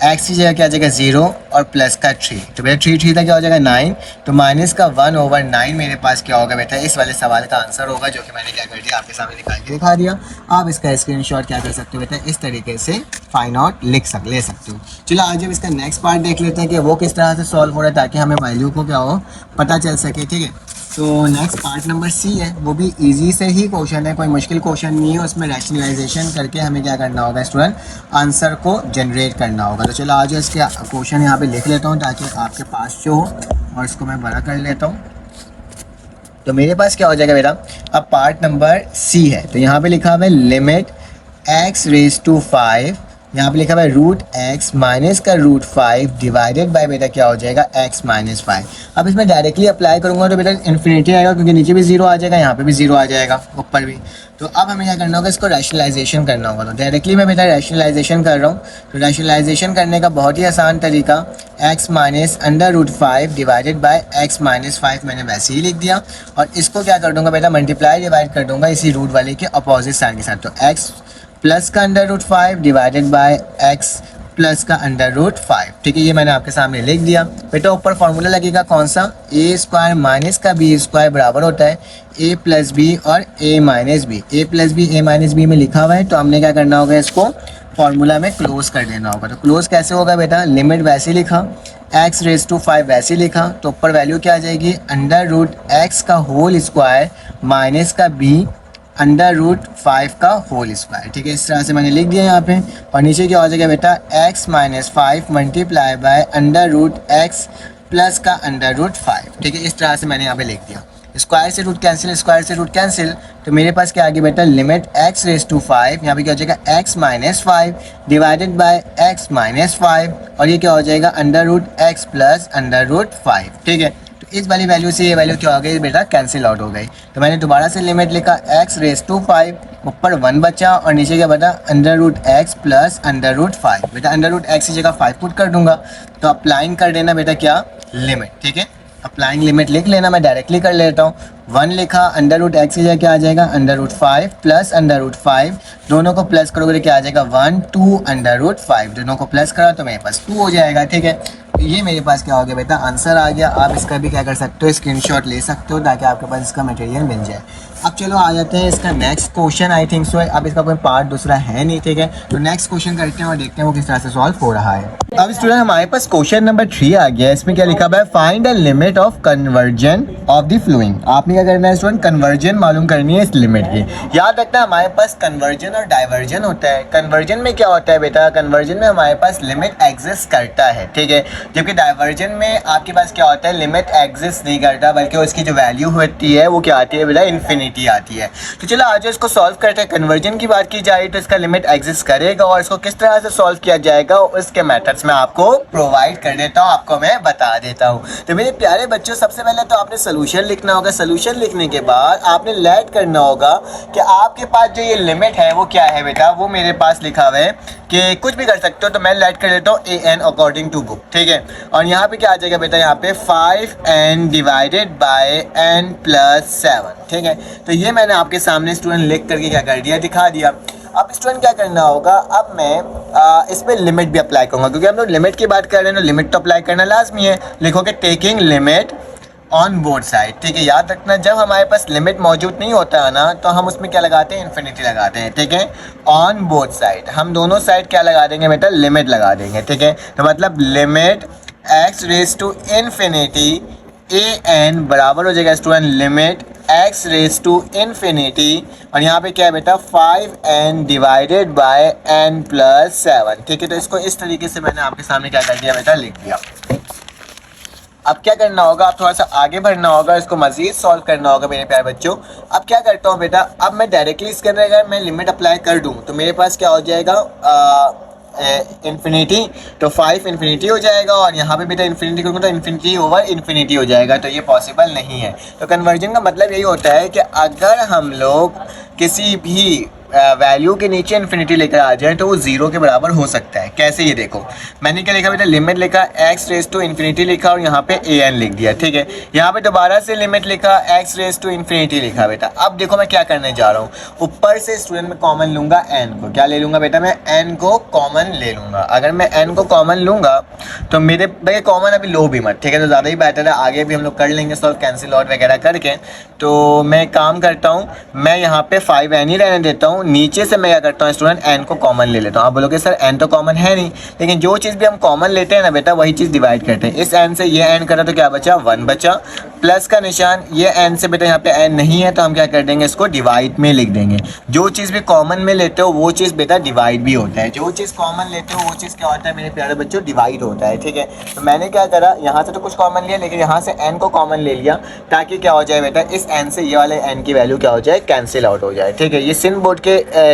x की जगह क्या आ जाएगा 0 और प्लस का 3, तो बेटा 3 था क्या हो जाएगा 9, तो -1/9 मेरे पास क्या होगा बेटा, इस वाले सवाल का आंसर होगा, जो कि मैंने क्या कर दिया आपके सामने निकाल के दिखा दिया। आप इसका स्क्रीनशॉट क्या कर सकते हो बेटा, इस तरीके से फाइंड आउट ले सकते हो। चलो आज हम इसका नेक्स्ट पार्ट देख लेते हैं कि वो किस तरह से सॉल्व हो रहा है, ताकि हमें वैल्यू को क्या हो पता चल सके, ठीक है। तो नेक्स्ट पार्ट नंबर सी है, वो भी इजी से ही क्वेश्चन है, कोई मुश्किल क्वेश्चन नहीं है। उसमें रैशनलाइजेशन करके हमें क्या करना होगा स्टूडेंट, आंसर को जनरेट करना होगा। तो चलो आज इसके क्वेश्चन यहाँ पे लिख लेता हूँ ताकि आपके पास जो हो, और इसको मैं बड़ा कर लेता हूँ। तो मेरे पास क्या हो जाएगा बेटा, अब पार्ट नंबर सी है, तो यहाँ पे लिखा हुआ है लिमिट x⁻5, यहाँ पे लिखा हुआ है √x माइनस का √5 डिवाइडेड बाय बेटा क्या हो जाएगा x-5। अब इसमें डायरेक्टली अप्लाई करूँगा तो बेटा इन्फिनिटी आएगा, क्योंकि नीचे भी 0 आ जाएगा, यहाँ पे भी 0 आ जाएगा, ऊपर भी। तो अब हमें क्या करना होगा, इसको रैशनलाइजेशन करना होगा। तो डायरेक्टली मैं बेटा रैशनलाइजेशन कर रहा हूँ। तो रैशनलाइजेशन करने का बहुत ही आसान तरीका, x minus √5 divided bye x-5 मैंने वैसे ही लिख दिया, और इसको क्या कर दूँगा बेटा, मल्टीप्लाई डिवाइड कर दूँगा इसी रूट वाले के अपोजिट साइन के साथ। तो x प्लस का under root 5 divided by x plus का अंडर रूट 5। ठीक है, ये मैंने आपके सामने लिख दिया। बेटा ऊपर फॉर्मूला लगेगा कौन सा, ए स्क्वायर माइनस का बी स्क्वायर बराबर होता है ए प्लस बी और ए माइनस बी। ए प्लस बी ए माइनस बी में लिखा हुआ है, तो हमने क्या करना होगा, इसको फॉर्मूला में क्लोज कर देना होगा। तो क्लोज कैसे होगा बेटा, लिमिट वैसे लिखा, एक्स रेज टू 5 वैसे लिखा, तो ऊपर वैल्यू क्या आ जाएगी, अंडर रूट एक्स का होल स्क्वायर माइनस का बी अंडर रूट 5 का होल स्क्वायर। ठीक है, इस तरह से मैंने लिख दिया यहाँ पे। और नीचे क्या हो जाएगा बेटा, x minus 5 multiply by under root x plus का अंडर रूट 5। ठीक है, इस तरह से मैंने यहाँ पे लिख दिया। स्क्वायर से रूट कैंसिल, स्क्वायर से रूट कैंसिल, तो मेरे पास क्या आ गया बेटा, लिमिट एक्स रेज टू 5, यहाँ पे क्या हो जाएगा x minus 5 divided by x minus 5, और ये क्या हो जाएगा under root x plus under root 5। ठीक है, इस वाली वैल्यू से ये वैल्यू क्या हो गई बेटा, कैंसिल आउट हो गई। तो मैंने दोबारा से लिमिट लिखा एक्स रेज टू 5, ऊपर 1 बचा और नीचे क्या बेटा under root x plus under root 5। बेटा अंडर रूट एक्स की जगह 5 पुट कर दूंगा, तो अप्लाइंग कर देना बेटा क्या, लिमिट। ठीक है, अप्लाइंग लिमिट लिख लेना, मैं डायरेक्टली कर लेता हूँ। 1 लिखा, अंडर रूट एक्स की जगह क्या आ जाएगा, under root 5 plus under root 5, दोनों को प्लस करोगे तो क्या आ जाएगा 1 2 अंडर रूट 5, दोनों को प्लस करा तो मेरे पास 2 हो जाएगा। ठीक है, ये मेरे पास क्या हो गया बेटा, आंसर आ गया। आप इसका भी क्या कर सकते हो, स्क्रीनशॉट ले सकते हो ताकि आपके पास इसका मटेरियल मिल जाए। अब चलो आ जाते हैं इसका next question. I think so अब इसका कोई पार्ट दूसरा है नहीं। ठीक है, तो नेक्स्ट क्वेश्चन करते हैं और देखते हैं वो किस तरह से सॉल्व हो रहा है। अब स्टूडेंट हमारे पास क्वेश्चन नंबर 3 आ गया। इसमें क्या लिखा हुआ है, find the limit of conversion of the flowing. आपने क्या करना है स्टूडेंट, कन्वर्जन मालूम करनी है इस लिमिट की। याद रखना हमारे पास कन्वर्जन और डाइवर्जन होता है। कन्वर्जन में क्या होता है बेटा, कन्वर्जन में हमारे पास लिमिट एग्जिस्ट करता है। ठीक है, जबकि डाइवर्जन में आपके पास क्या होता है, लिमिट एग्जिस्ट नहीं करता, बल्कि उसकी जो वैल्यू होती है वो क्या आती है बेटा, इन्फिनिटी आती है। तो चलो आज इसको सॉल्व करते हैं। कन्वर्जन की बात की जाए तो इसका लिमिट एग्जिस्ट करेगा, और इसको किस तरह से सॉल्व किया जाएगा उसके मेथड्स में आपको प्रोवाइड कर देता हूँ, आपको मैं बता देता हूँ। तो मेरे प्यारे बच्चों, सबसे पहले तो आपने सोल्यूशन लिखना होगा। सोल्यूशन लिखने के बाद आपने लेट करना होगा कि आपके पास जो ये लिमिट है वो क्या है बेटा, वो मेरे पास लिखा हुआ है कि कुछ भी कर सकते हो, तो मैं लेट कर देता हूँ an अकॉर्डिंग टू बुक। ठीक है, और यहाँ पे क्या आ जाएगा बेटा, यहाँ पे 5n divided by n plus 7। ठीक है, तो ये मैंने आपके सामने स्टूडेंट लिख करके क्या कर दिया, दिखा दिया। अब स्टूडेंट क्या करना होगा, अब मैं इसमें लिमिट भी अप्लाई करूँगा, क्योंकि हम लोग लिमिट की बात कर रहे हैं तो लिमिट तो अप्लाई करना लाजमी है। लिखोगे taking limit on both side. ठीक है, याद रखना जब हमारे पास लिमिट मौजूद नहीं होता है ना, तो हम उसमें क्या लगाते हैं, इन्फिनिटी लगाते हैं। ठीक है, ऑन बोथ साइड, हम दोनों साइड क्या लगा देंगे बेटा, लिमिट लगा देंगे। ठीक है, तो मतलब limit x raise to infinity an बराबर हो जाएगा student limit x raise to infinity, और यहाँ पे क्या है बेटा 5n divided by n plus 7। ठीक है, तो इसको इस तरीके से मैंने आपके सामने क्या कर दिया बेटा, लिख दिया। अब क्या करना होगा, आप थोड़ा सा आगे बढ़ना होगा, इसको मजीद सॉल्व करना होगा मेरे प्यारे बच्चों। अब क्या करता हूँ बेटा, अब मैं डायरेक्टली इसके अंदर अगर मैं लिमिट अप्लाई कर दूँ तो मेरे पास क्या हो जाएगा, इन्फिनिटी, तो 5 इन्फिनिटी हो जाएगा, और यहाँ पे बेटा इन्फिनिटी करूँगा तो इन्फिनिटी ओवर इन्फिनिटी हो जाएगा, तो ये पॉसिबल नहीं है। तो कन्वर्जन का मतलब यही होता है कि अगर हम लोग किसी भी वैल्यू के नीचे इन्फिनिटी लेकर आ जाए तो वो 0 के बराबर हो सकता है। कैसे, ये देखो मैंने क्या लिखा बेटा, लिमिट लिखा एक्स रेज टू इन्फिनिटी लिखा और यहाँ पे an लिख दिया। ठीक है, यहाँ पे दोबारा से लिमिट लिखा एक्स रेज टू इन्फिनिटी लिखा बेटा। अब देखो मैं क्या करने जा रहा हूँ, ऊपर से स्टूडेंट में कॉमन लूँगा n को। क्या ले लूँगा बेटा, मैं n को कॉमन ले लूँगा। अगर मैं n को कॉमन लूँगा तो मेरे भाई कॉमन अभी लो भी मत, ठीक है, तो ज़्यादा ही बेटर है, आगे भी हम लोग कर लेंगे सॉल्व कैंसिल आउट वगैरह करके। तो मैं काम करता हूँ, मैं यहाँ पे 5n ही रहने देता हूँ, नीचे से मैं क्या करता हूँ स्टूडेंट n को कॉमन ले लेता हूँ। आप बोलोगे सर n तो कॉमन है नहीं, लेकिन जो चीज़ भी हम कॉमन लेते हैं ना बेटा वही चीज़ डिवाइड करते हैं। इस n से ये n करा तो क्या बचा, 1 बचा, प्लस का निशान, ये n से बेटा यहाँ पे n नहीं है तो हम क्या कर देंगे, इसको डिवाइड में लिख देंगे। जो चीज़ भी कॉमन में लेते हो वो चीज़ बेटा डिवाइड भी होता है, जो चीज़ कॉमन लेते हो वो चीज़ क्या होता है मेरे प्यारे बच्चों, डिवाइड होता है। ठीक है, तो मैंने क्या करा, यहाँ से तो कुछ कॉमन लिया, लेकिन यहाँ से n को कॉमन ले लिया ताकि क्या हो जाए बेटा, इस n से ये वाले n की वैल्यू क्या हो जाए, कैंसिल आउट हो जाए। ठीक है, ये सिंध बोर्ड के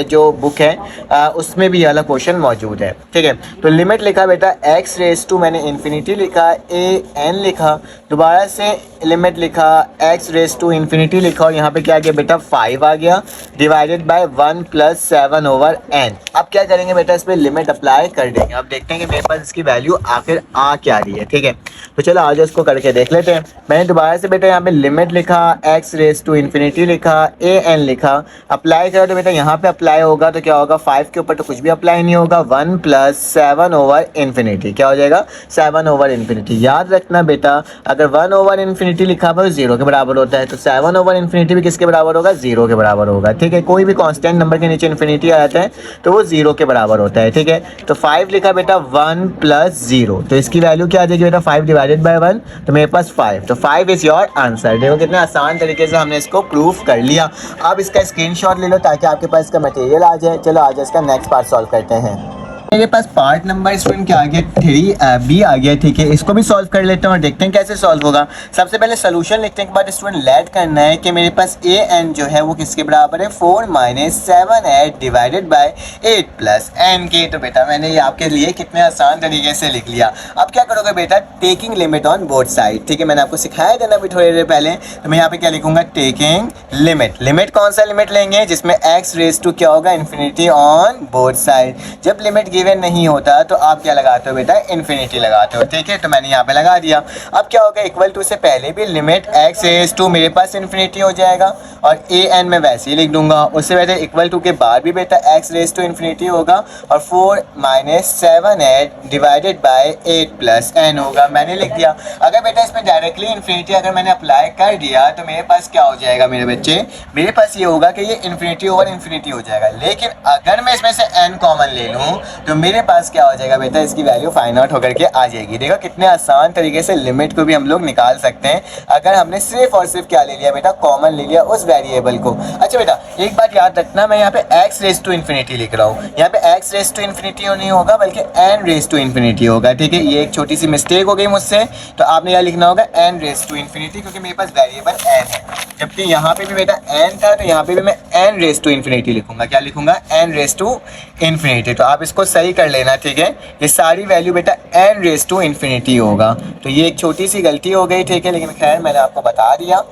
जो बुक है उसमें भी ये वाला क्वेश्चन मौजूद है। ठीक है, तो लिमिट लिखा बेटा x रेज टू, मैंने इन्फिनिटी लिखा, a n लिखा, दोबारा से लिमिट लिखा, x रेस टू इन्फिनिटी लिखा और यहाँ पे क्या आ गया बेटा 5 आ गया डिवाइडेड बाय 1 + 7 ओवर n। अब क्या करेंगे बेटा, इस पर लिमिट अप्लाई कर देंगे। अब देखते हैं कि मेरे पास इसकी वैल्यू आखिर आ क्या रही है। ठीक है, तो चलो आज इसको करके देख लेते हैं। मैंने दोबारा से बेटा यहाँ पे लिमिट लिखा, x रेस टू इन्फिनिटी लिखा, an लिखा, अप्लाई करा तो बेटा यहाँ पे अप्लाई होगा तो क्या होगा, 5 के ऊपर तो कुछ भी अप्लाई नहीं होगा, 1 + 7 ओवर इन्फिनिटी क्या हो जाएगा, 7 ओवर इन्फिनिटी। याद रखना बेटा, अगर 1 ओवर इन्फिनिटी लिखा हुआ 0 के बराबर होता है तो 7 ओवर इन्फिनिटी भी किसके बराबर होगा, 0 के बराबर होगा। ठीक है, कोई भी कांस्टेंट नंबर के नीचे इन्फिनिटी आ जाता है तो वो 0 के बराबर होता है। ठीक है, तो 5 लिखा बेटा 1 + 0, तो इसकी वैल्यू क्या आ जाएगी बेटा 5 डिवाइडेड बाय 1, तो मेरे पास 5, तो 5 इज योर आंसर। देखो कितने आसान तरीके से हमने इसको प्रूफ कर लिया। अब इसका स्क्रीनशॉट ले लो ताकि आपके पास इसका मटेरियल आ जाए। चलो आज इसका नेक्स्ट पार्ट सॉल्व करते हैं। मेरे पास पार्ट नंबर स्टूडेंट क्या आ गया, 3b आ गया। ठीक है, इसको भी सॉल्व कर लेते हैं और देखते हैं कैसे सॉल्व होगा। सबसे पहले सोल्यूशन लिखने के बाद स्टूडेंट लेट करना है कि मेरे पास an जो है वो किसके बराबर है, 4 - 7 डिवाइडेड बाय 8 + n के। तो बेटा मैंने ये आपके लिए कितने आसान तरीके से लिख लिया। अब क्या करोगे बेटा, taking limit on both side. ठीक है, मैंने आपको सिखाया था ना अभी थोड़ी देर पहले, तो मैं यहाँ पे क्या लिखूंगा, टेकिंग लिमिट। लिमिट कौन सा लिमिट लेंगे, जिसमें x रेस टू क्या होगा, इन्फिनिटी ऑन बोथ साइड। जब लिमिट गिवन नहीं होता तो आप क्या लगाते हो बेटा, इन्फिनिटी लगाते हो। ठीक है, तो मैंने यहाँ पे लगा दिया। अब क्या होगा, इक्वल टू से पहले भी लिमिट x रेस टू मेरे पास इन्फिनिटी हो जाएगा और an में वैसे ही लिख दूंगा। उससे पहले इक्वल टू के बाद भी बेटा x रेस टू इन्फिनिटी होगा और 4 - 7 डिवाइडेड बाय 8 + n होगा। मैंने लिख दिया। अगर बेटा इसमें डायरेक्टली इन्फिनिटी अगर मैंने अप्लाई कर दिया तो मेरे पास क्या हो जाएगा मेरे बच्चे, मेरे पास ये होगा कि ये इन्फिनिटी ओवर इन्फिनिटी हो जाएगा। लेकिन अगर मैं इसमें से n कॉमन ले लूँ तो मेरे पास क्या हो जाएगा बेटा, इसकी वैल्यू फाइंड आउट होकर के आ जाएगी। देखो कितने आसान तरीके से लिमिट को भी हम लोग निकाल सकते हैं अगर हमने सिर्फ और सिर्फ क्या ले लिया बेटा, कॉमन ले लिया उस वेरिएबल को। अच्छा बेटा एक बात याद रखना, मैं यहाँ पे x रेस टू इन्फिनिटी लिख रहा हूँ, यहाँ पे x रेस टू इन्फिनिटी नहीं होगा बल्कि n रेस टू इन्फिनिटी होगा। ठीक है, ये एक छोटी सी मिस्टेक हो गई मुझसे, तो आपने यहाँ लिखना होगा n रेस टू इन्फिनिटी, क्योंकि मेरे पास वेरिएबल n है। जबकि यहाँ पे भी बेटा n था तो यहाँ पे भी मैं n रेस टू इन्फिनिटी लिखूंगा। क्या लिखूंगा, n रेस टू इन्फिनिटी। तो आप इसको सही कर लेना। ठीक है, ये सारी वैल्यू बेटा n रेस टू इन्फिनिटी होगा। तो ये एक छोटी सी गलती हो गई। ठीक है, लेकिन खैर मैंने आपको बता दिया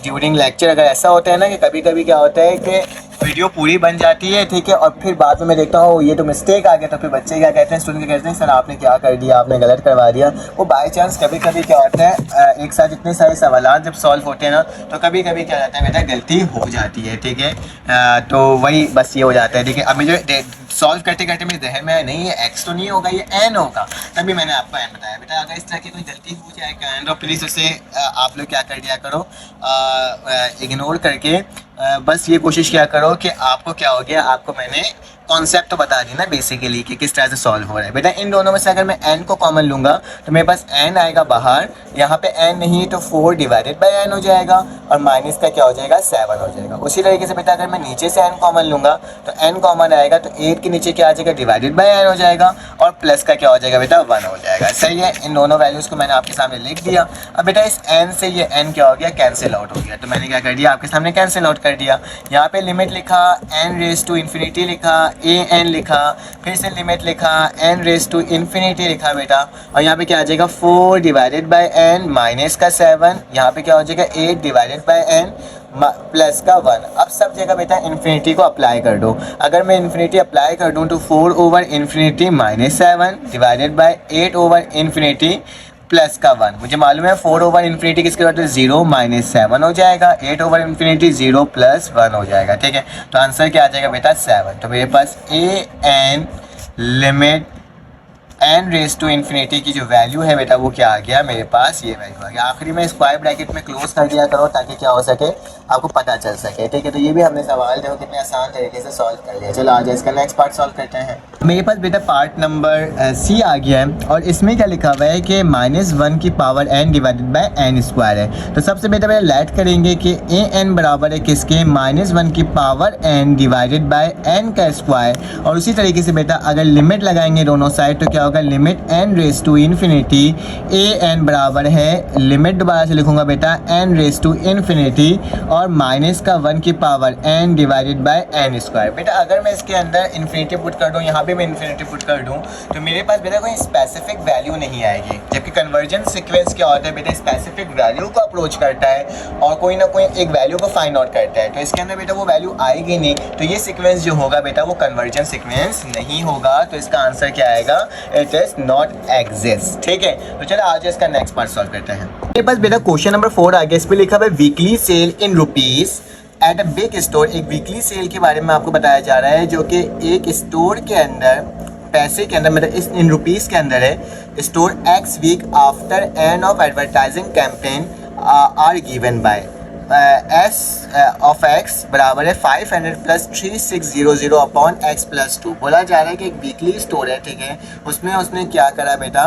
ड्यूरिंग लेक्चर। अगर ऐसा होता है ना कि कभी कभी क्या होता है कि वीडियो पूरी बन जाती है, ठीक है, और फिर बाद में मैं देखता हूँ ये तो मिस्टेक आ गया, तो फिर बच्चे क्या कहते हैं, स्टूडेंट क्या कहते हैं, सर आपने क्या कर दिया, आपने गलत करवा दिया। वो बाय चांस कभी कभी क्या होता है, एक साथ इतने सारे सवाल जब सॉल्व होते हैं ना तो कभी कभी क्या होता है बेटा, गलती हो जाती है। ठीक है, तो वही बस ये हो जाता है। ठीक है, अब मुझे सॉल्व करते करते मेरे जहन में नहीं है x तो नहीं होगा, ये n होगा, तभी मैंने आपको n बताया। बेटा अगर इस तरह की कोई गलती हो जाए तो प्लीज़ उसे आप लोग क्या कर दिया करो, इग्नोर करके बस ये कोशिश किया करो कि आपको क्या हो गया, आपको मैंने कॉन्सेप्ट तो बता दी ना बेसिकली कि किस तरह से सॉल्व हो रहा है। बेटा इन दोनों में से अगर मैं n को कॉमन लूँगा तो मेरे पास n आएगा बाहर, यहाँ पे n नहीं तो 4 डिवाइडेड बाय n हो जाएगा और माइनस का क्या हो जाएगा, 7 हो जाएगा। उसी तरीके से बेटा अगर मैं नीचे से n कॉमन लूँगा तो n कॉमन आएगा तो 8 के नीचे क्या आ जाएगा, डिवाइडेड बाय n हो जाएगा और प्लस का क्या हो जाएगा बेटा, 1 हो जाएगा। सही है, इन दोनों वैल्यूज़ को मैंने आपके सामने लिख दिया। अब बेटा इस n से ये n क्या हो गया, कैंसिल आउट हो गया। तो मैंने क्या कर दिया, आपके सामने कैंसिल आउट कर दिया। यहाँ पे लिमिट लिखा, n रेस टू इन्फिनिटी लिखा, an लिखा, फिर से लिमिट लिखा, n रेस टू इन्फिनिटी लिखा बेटा, और यहाँ पे क्या आ जाएगा 4 डिवाइडेड बाय n माइनस का 7, यहाँ पे क्या हो जाएगा 8 डिवाइडेड बाय n प्लस का 1। अब सब जगह बेटा इन्फिनिटी को अप्लाई कर दो। अगर मैं इन्फिनिटी अप्लाई कर दूँ तो 4 over infinity minus 7 divided by 8 over infinity plus का 1। मुझे मालूम है 4 ओवर इन्फिनिटी किसके बाद 0 माइनस 7 हो जाएगा, 8 ओवर इन्फिनिटी 0 प्लस 1 हो जाएगा। ठीक है, तो आंसर क्या आ जाएगा बेटा, 7। तो मेरे पास an limit n raise to infinity की जो वैल्यू है बेटा वो क्या आ गया, मेरे पास ये वैल्यू आ गया। आखिरी में स्क्वायर ब्रैकेट में क्लोज कर दिया करो ताकि क्या हो सके, आपको पता चल सके। ठीक है, तो ये भी हमने सवाल देखो कितने आसान तरीके से सॉल्व कर लिया। चलो आज इसका नेक्स्ट पार्ट सॉल्व करते हैं। मेरे पास बेटा पार्ट नंबर C आ गया है और इसमें क्या लिखा हुआ है कि -1 की power n divided by n square है। तो सबसे बेटा लेट करेंगे कि an बराबर है किसके, -1 की power n divided by n का स्क्वायर। और उसी तरीके से बेटा अगर लिमिट लगाएंगे दोनों साइड तो क्या होगा, होगा limit n raise to infinity a n बराबर है लिमिट, दोबारा से लिखूंगा बेटा n रेज टू इन्फिनिटी और माइनस का 1 की power n divided by n square. बेटा अगर मैं इसके अंदर इन्फिनिटी पुट कर दूँ, यहाँ पे मैं इन्फिनिटी पुट कर दूँ, तो मेरे पास बेटा कोई स्पेसिफिक वैल्यू नहीं आएगी। जबकि कन्वर्जेंस सीक्वेंस क्या होता है बेटा, स्पेसिफिक वैल्यू को अप्रोच करता है और कोई ना कोई एक वैल्यू को फाइंड आउट करता है। तो इसके अंदर बेटा वो वैल्यू आएगी नहीं, तो ये सीक्वेंस जो होगा बेटा वो कन्वर्जेंस सीक्वेंस नहीं होगा। तो इसका आंसर क्या आएगा, इट इज नॉट एग्जिस्ट। ठीक है, तो चलो आज इसका नेक्स्ट पार्ट सॉल्व करते हैं। मेरे पास बेटा क्वेश्चन नंबर 4 आ गया, इस पे लिखा हुआ है weekly sale in rupees at a big store. एक वीकली सेल के बारे में आपको बताया जा रहा है, जो कि एक स्टोर के अंदर पैसे के अंदर मतलब इस इन रुपीस के अंदर है। Store x week after end of advertising campaign are given by s of x बराबर है 500 प्लस 3600 अपॉन एक्स प्लस 2। बोला जा रहा है कि एक वीकली स्टोर है, ठीक है, उसमें उसने क्या करा बेटा,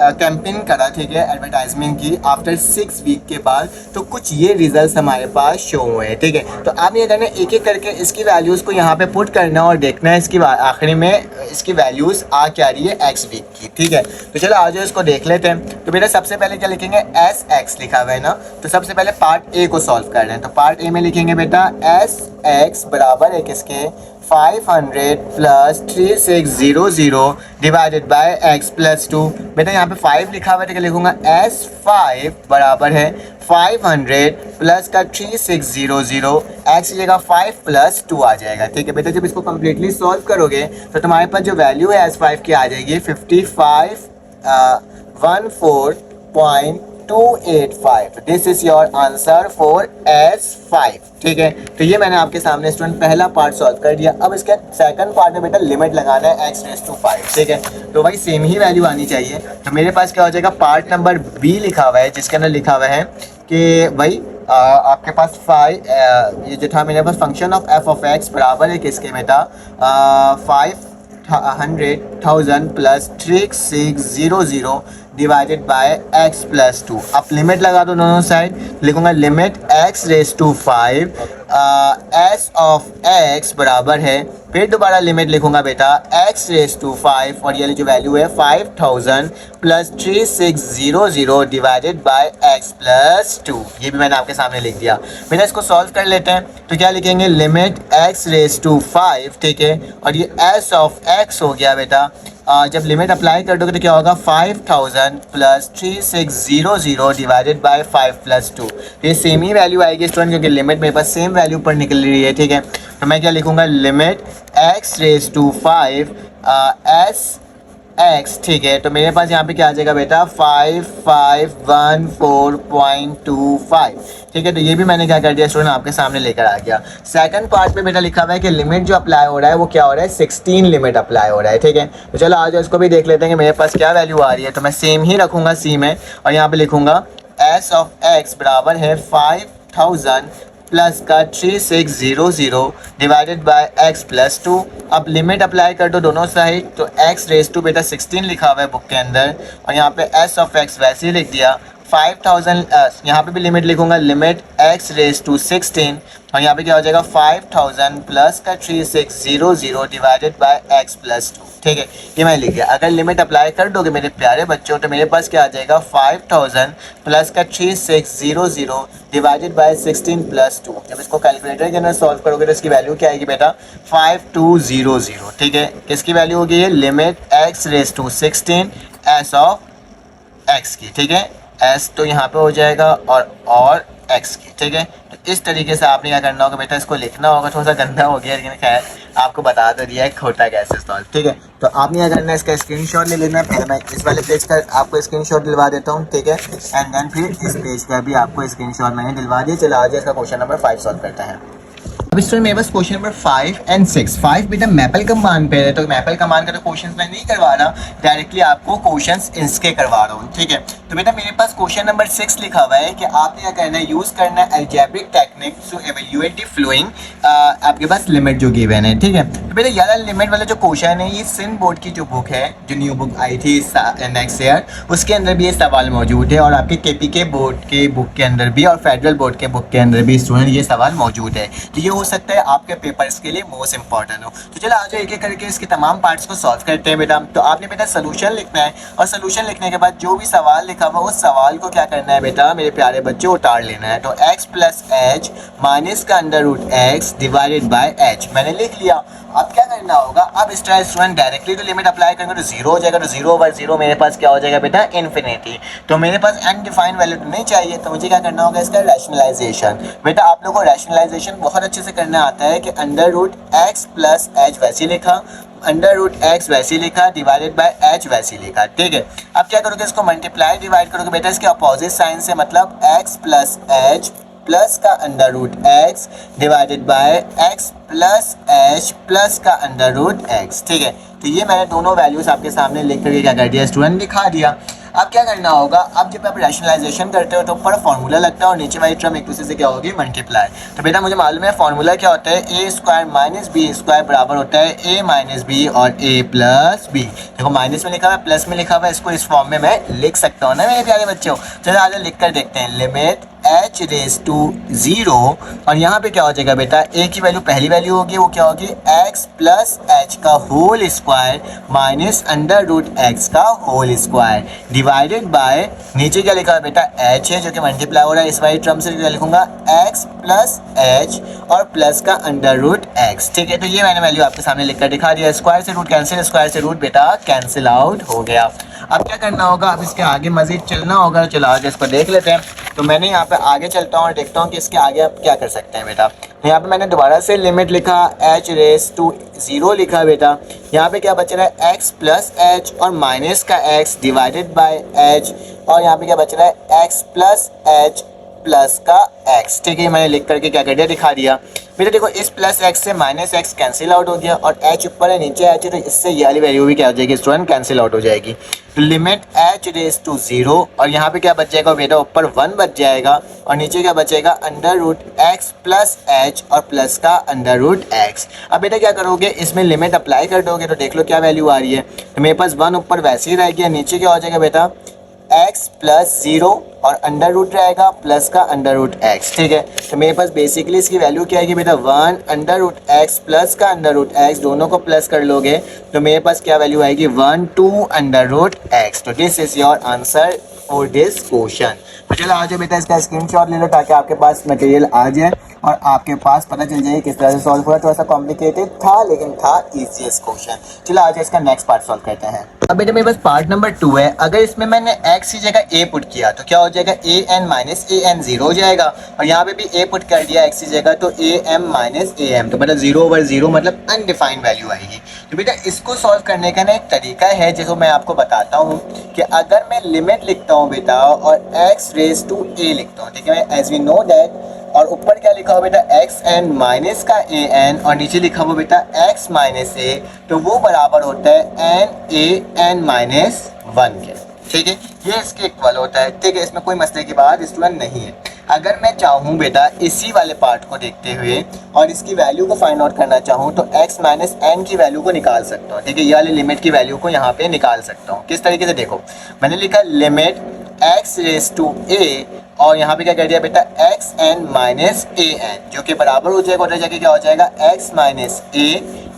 कैंपेन करा, ठीक है, एडवर्टाइजमेंट की आफ्टर 6 वीक के बाद। तो कुछ ये रिजल्ट्स हमारे पास शो हुए हैं, ठीक है। तो आप ये करना एक एक करके इसकी वैल्यूज़ को यहाँ पे पुट करना और देखना है इसकी आखिरी में इसकी वैल्यूज़ आ क्या रही है एक्स वीक की, ठीक है। तो चलो आज इसको देख लेते हैं। तो बेटा सबसे पहले क्या लिखेंगे, एस एक्स लिखा हुआ है ना, तो सबसे पहले पार्ट ए को सॉल्व कर रहे हैं। तो पार्ट ए में लिखेंगे बेटा एस एक्स बराबर है किसके, 500 plus 3600 divided by x plus 2। बेटा यहाँ पे 5 लिखा हुआ है, ठीक है, लिखूंगा S5 बराबर है 500 प्लस का 3600, एक्स की जगह 5 प्लस 2 आ जाएगा, ठीक है। बेटा जब इसको कम्प्लीटली सॉल्व करोगे तो तुम्हारे पास जो वैल्यू है S5 की आ जाएगी 5514.285। This is your answer for S5, ठीक है। तो ये मैंने आपके सामने स्टूडेंट पहला पार्ट सॉल्व कर दिया। अब इसके सेकंड पार्ट में बेटा लिमिट लगाना है x रेज़ टू 5, ठीक है। तो भाई सेम ही वैल्यू आनी चाहिए। तो मेरे पास क्या हो जाएगा, पार्ट नंबर बी लिखा हुआ है, जिसके अंदर लिखा हुआ है कि भाई आपके पास 5 ये जो था मेरे पास function of f of x बराबर है किसके बेटा, 500,000 plus 3600 divided by x plus 2। अब लिमिट लगा दो दोनों साइड, लिखूंगा limit x raise to 5 s of x बराबर है, फिर दोबारा लिमिट लिखूंगा बेटा x रेज़ टू 5 और ये जो वैल्यू है 5000 plus 3600 divided by x plus 2। ये भी मैंने आपके सामने लिख दिया। बेटा इसको सॉल्व कर लेते हैं। तो क्या लिखेंगे, लिमिट x रेज़ टू 5, ठीक है, और ये s ऑफ x हो गया बेटा। जब लिमिट अप्लाई कर दोगे तो क्या होगा, 5000 प्लस 3600 डिवाइडेड बाय 5 प्लस 2। ये सेम ही वैल्यू आएगी स्टूडेंट, क्योंकि लिमिट मेरे पास सेम वैल्यू पर निकल रही है, ठीक है। तो मैं क्या लिखूंगा, limit x raise to 5 s x, ठीक है। तो मेरे पास यहाँ पे क्या आ जाएगा बेटा, 5514.25, ठीक है। तो ये भी मैंने क्या कर दिया स्टूडेंट, आपके सामने लेकर आ गया। सेकंड पार्ट में बेटा लिखा हुआ है कि लिमिट जो अप्लाई हो रहा है वो क्या हो रहा है, 16 लिमिट अप्लाई हो रहा है, ठीक है। तो चलो आज इसको भी देख लेते हैं कि मेरे पास क्या वैल्यू आ रही है। तो मैं सेम ही रखूँगा सी में और यहाँ पर लिखूँगा s ऑफ x बराबर है 5000 प्लस का 3600 डिवाइडेड बाय x प्लस 2। अब लिमिट अप्लाई कर दो दोनों साइड, तो x रेज़ टू बेटा 16 लिखा हुआ है बुक के अंदर और यहाँ पे s ऑफ x वैसे ही लिख दिया। 5000 यहाँ पे भी लिमिट लिखूंगा, लिमिट x रेज़ टू 16 और यहाँ पे क्या हो जाएगा 5000 प्लस का 3600 डिवाइडेड बाय x प्लस 2, ठीक है। ये मैं लिख दिया। अगर लिमिट अप्लाई कर दोगे मेरे प्यारे बच्चों तो मेरे पास क्या आ जाएगा, 5000 प्लस का 3600 डिवाइडेड बाय 16 प्लस 2। जब इसको कैलकुलेटर के अंदर सॉल्व करोगे तो इसकी वैल्यू क्या आएगी बेटा, 5200, ठीक है। किसकी वैल्यू होगी ये, limit x raise to 16 s of x की, ठीक है। s तो यहाँ पे हो जाएगा और x की, ठीक है। तो इस तरीके से आपने क्या करना होगा बेटा, इसको लिखना होगा। थोड़ा सा गंदा हो गया लेकिन खैर आपको बता तो दिया है होता कैसे सॉल्व, ठीक है। तो आपने क्या करना है, इसका स्क्रीनशॉट ले लेना। पहले मैं इस वाले पेज का आपको स्क्रीनशॉट दिलवा देता हूँ, ठीक है, एंड देन फिर इस पेज का भी आपको स्क्रीनशॉट मैंने दिलवा दिया। चलो आज इसका क्वेश्चन नंबर 5 सॉल्व करते हैं। अब स्टूडेंट मेरे पास क्वेश्चन नंबर 5 एंड 6। 5 बेटा मैपल कमान पे है, तो मैपल कमान का तो क्वेश्चंस मैं नहीं करवा रहा, डायरेक्टली आपको क्वेश्चंस इसके करवा रहा हूँ, ठीक है। तो बेटा मेरे पास क्वेश्चन नंबर 6 लिखा हुआ है कि आपने क्या करना है, यूज़ करना है algebraic technique to evaluate the following. आपके पास लिमिट जो गिवन है, ठीक है। तो बेटा यार लिमिट वाला जो क्वेश्चन है ये सिंध बोर्ड की जो बुक है, जो न्यू बुक आई थी नेक्स्ट ईयर, उसके अंदर भी ये सवाल मौजूद है और आपके KPK बोर्ड के बुक के अंदर भी और फेडरल बोर्ड के बुक के अंदर भी स्टूडेंट ये सवाल मौजूद है। तो ये हो सकता है आपके पेपर्स के लिए मोस्ट इंपॉर्टेंट हो। तो चलो आज एक एक करके इसके तमाम पार्ट्स को सॉल्व करते हैं बेटा। तो आपने बेटा सोल्यूशन लिखना है और सोल्यूशन लिखने के बाद जो भी सवाल लिखा हुआ उस सवाल को क्या करना है बेटा मेरे प्यारे बच्चों, उतार लेना है। तो x प्लस एच माइनस का under root x divided by h मैंने लिख लिया। अब क्या करना होगा, अब इस तरह स्टूडेंट डायरेक्टली तो लिमिट अप्लाई करेंगे तो जीरो हो जाएगा, तो जीरो ओवर जीरो मेरे पास क्या हो जाएगा बेटा इन्फिनिटी। तो मेरे पास अनडिफाइंड वैल्यू तो नहीं चाहिए, तो मुझे क्या करना होगा इसका रैशनलाइजेशन। बेटा आप लोगों को रैशनलाइजेशन बहुत अच्छे से करना आता है कि under root x plus h वैसे लिखा, अंडर रूट एक्स वैसे लिखा, डिवाइडेड बाय एच वैसे लिखा, ठीक है। अब क्या करोगे, इसको मल्टीप्लाई डिवाइड करोगे बेटा इसके अपोजिट साइन से, मतलब एक्स प्लस एच प्लस का under root x divided by x plus h plus का अंडर रूट एक्स, ठीक है। तो ये मैंने दोनों वैल्यूज आपके सामने लिख करके क्या कर दिया स्टूडेंट, दिखा दिया। अब क्या करना होगा, अब जब आप रैशनलाइजेशन करते हो तो ऊपर फार्मूला लगता है और नीचे वाली टर्म एक दूसरे से क्या होगी मल्टीप्लाई। तो बेटा मुझे मालूम है फार्मूला क्या होता है, ए स्क्वायर माइनस बी स्क्वायर बराबर होता है ए माइनस बी और ए प्लस बी। देखो माइनस में लिखा हुआ है प्लस में लिखा हुआ है, इसको इस फॉर्म में मैं लिख सकता हूँ ना मेरे प्यारे बच्चों। चलो आज लिख कर देखते हैं, limit h raise to zero और यहाँ पे क्या हो जाएगा बेटा, ए की वैल्यू पहली वैल्यू होगी वो क्या होगी एक्स प्लस एच का whole square minus under root x का होल स्क्वायर डिवाइडेड बाय नीचे क्या लिखा है बेटा एच है जो कि मल्टीप्लाई हो रहा है, इस वाली टर्म से क्या लिखूंगा एक्स प्लस एच और प्लस का अंडर रूट एक्स, ठीक है। तो ये मैंने वैल्यू आपके सामने लिखकर दिखा दिया। स्क्वायर से रूट कैंसिल, स्क्वायर से रूट बेटा कैंसिल आउट हो गया। अब क्या करना होगा, अब इसके आगे मजीद चलना होगा। चलो आगे इसको देख लेते हैं। तो मैंने यहाँ पे आगे चलता हूँ और देखता हूँ कि इसके आगे आप क्या कर सकते हैं बेटा। यहाँ पे मैंने दोबारा से लिमिट लिखा एच रेस टू जीरो लिखा बेटा। यहाँ पे क्या बच रहा है एक्स प्लस एच और माइनस का एक्स डिवाइडेड बाय एच, और यहाँ पे क्या बच रहा है एक्स प्लस एच प्लस का एक्स, ठीक है। मैंने लिख करके क्या कर दिया, दिखा दिया बेटा। देखो इस प्लस एक्स से माइनस एक्स कैंसिल आउट हो गया और एच ऊपर है नीचे एच है, तो इससे ये वाली वैल्यू भी क्या हो जाएगी स्टूडेंट कैंसिल आउट हो जाएगी। तो limit h raise to zero और यहाँ पे क्या बच जाएगा बेटा, ऊपर वन बच जाएगा और नीचे क्या बचेगा under root x plus h और प्लस का अंडर रूट एक्स। अब बेटा क्या करोगे, इसमें लिमिट अप्लाई कर दोगे तो देख लो क्या वैल्यू आ रही है। तो मेरे पास वन ऊपर वैसे ही रह गया, नीचे क्या हो जाएगा बेटा एक्स प्लस जीरो और अंडर रूट रहेगा प्लस का अंडर रूट एक्स, ठीक है। तो मेरे पास बेसिकली इसकी वैल्यू क्या आएगी बेटा, one under root x plus का अंडर रूट एक्स, दोनों को प्लस कर लोगे तो मेरे पास क्या वैल्यू आएगी one two under root x. तो this is your answer for this question. तो चलो आ जाओ बेटा, इसका स्क्रीनशॉट ले लो ताकि आपके पास मटेरियल आ जाए और आपके पास पता चल जाए किस तरह से सॉल्व हुआ। थोड़ा सा कॉम्प्लिकेटेड था लेकिन था इजीएस्ट क्वेश्चन। चलो आज इसका नेक्स्ट पार्ट सॉल्व करते हैं। अब बेटा मेरे पास पार्ट नंबर 2 है। अगर इसमें मैंने x की जगह a पुट किया तो क्या हो जाएगा, a n minus a n zero हो जाएगा, और यहाँ पे भी a पुट कर दिया x की जगह तो a m minus a m, तो मतलब जीरो ओवर जीरो मतलब अनडिफाइंड वैल्यू आएगी। तो बेटा इसको सॉल्व करने का ना एक तरीका है जिसको मैं आपको बताता हूँ कि अगर मैं लिमिट लिखता हूँ बेटा और x रेज टू a लिखता हूँ, ठीक है, एज वी नो दैट, और ऊपर क्या लिखा हुआ बेटा एक्स एन माइनस का ए एन और नीचे लिखा हुआ बेटा एक्स माइनस ए, तो वो बराबर होता है n a n minus one के, ठीक है। ये इसके इक्वल होता है, ठीक है। इसमें कोई मसले की बात स्टूडेंट नहीं है। अगर मैं चाहूँ बेटा इसी वाले पार्ट को देखते हुए और इसकी वैल्यू को फाइंड आउट करना चाहूँ तो x माइनस एन की वैल्यू को निकाल सकता हूँ, ठीक है। ये वाली लिमिट की वैल्यू को यहाँ पे निकाल सकता हूँ। किस तरीके से, देखो मैंने लिखा limit x raise to a और यहाँ पे क्या कर दिया बेटा x n minus a n, जो कि बराबर हो जाएगा, उधर जाके क्या हो जाएगा एक्स माइनस ए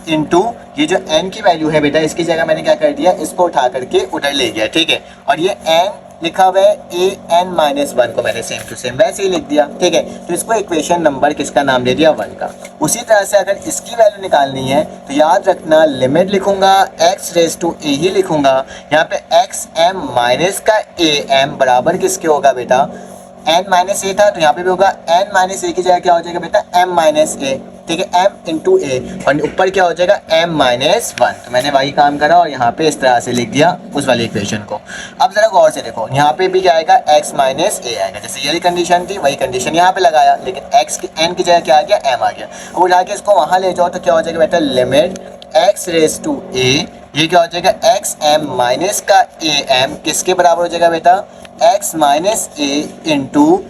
इंटू ये जो n की वैल्यू है बेटा इसकी जगह मैंने क्या कर दिया, इसको उठा करके उधर ले गया, ठीक है। और ये n लिखा हुआ है ए एन माइनस वन को मैंने सेम टू सेम वैसे ही लिख दिया, ठीक है। तो इसको इक्वेशन नंबर किसका नाम दे दिया, वन का। उसी तरह से अगर इसकी वैल्यू निकालनी है तो याद रखना लिमिट लिखूंगा एक्स रेज टू ए ही लिखूंगा। यहाँ पे एक्स एम माइनस का ए एम बराबर किसके होगा बेटा, एन माइनस ए था तो यहाँ पे भी होगा एन माइनस ए की जगह क्या हो जाएगा बेटा एम माइनस ए, ठीक है, एम इंटू ए, और ऊपर क्या हो जाएगा एम माइनस वन। तो मैंने वही काम करा और यहाँ पे इस तरह से लिख दिया उस वाली इक्वेशन को। अब जरा गौर से देखो, यहाँ पे भी क्या आएगा एक्स माइनस ए आएगा, जैसे यही कंडीशन थी वही कंडीशन यहाँ पे लगाया, लेकिन एक्स की एन की जगह क्या आ गया एम आ गया। वो जाके इसको वहाँ ले जाओ तो क्या हो जाएगा बेटा लिमिट एक्स रेज टू ए, ये क्या हो जाएगा एक्स एम माइनस का ए एम किसके बराबर हो जाएगा बेटा x minus a into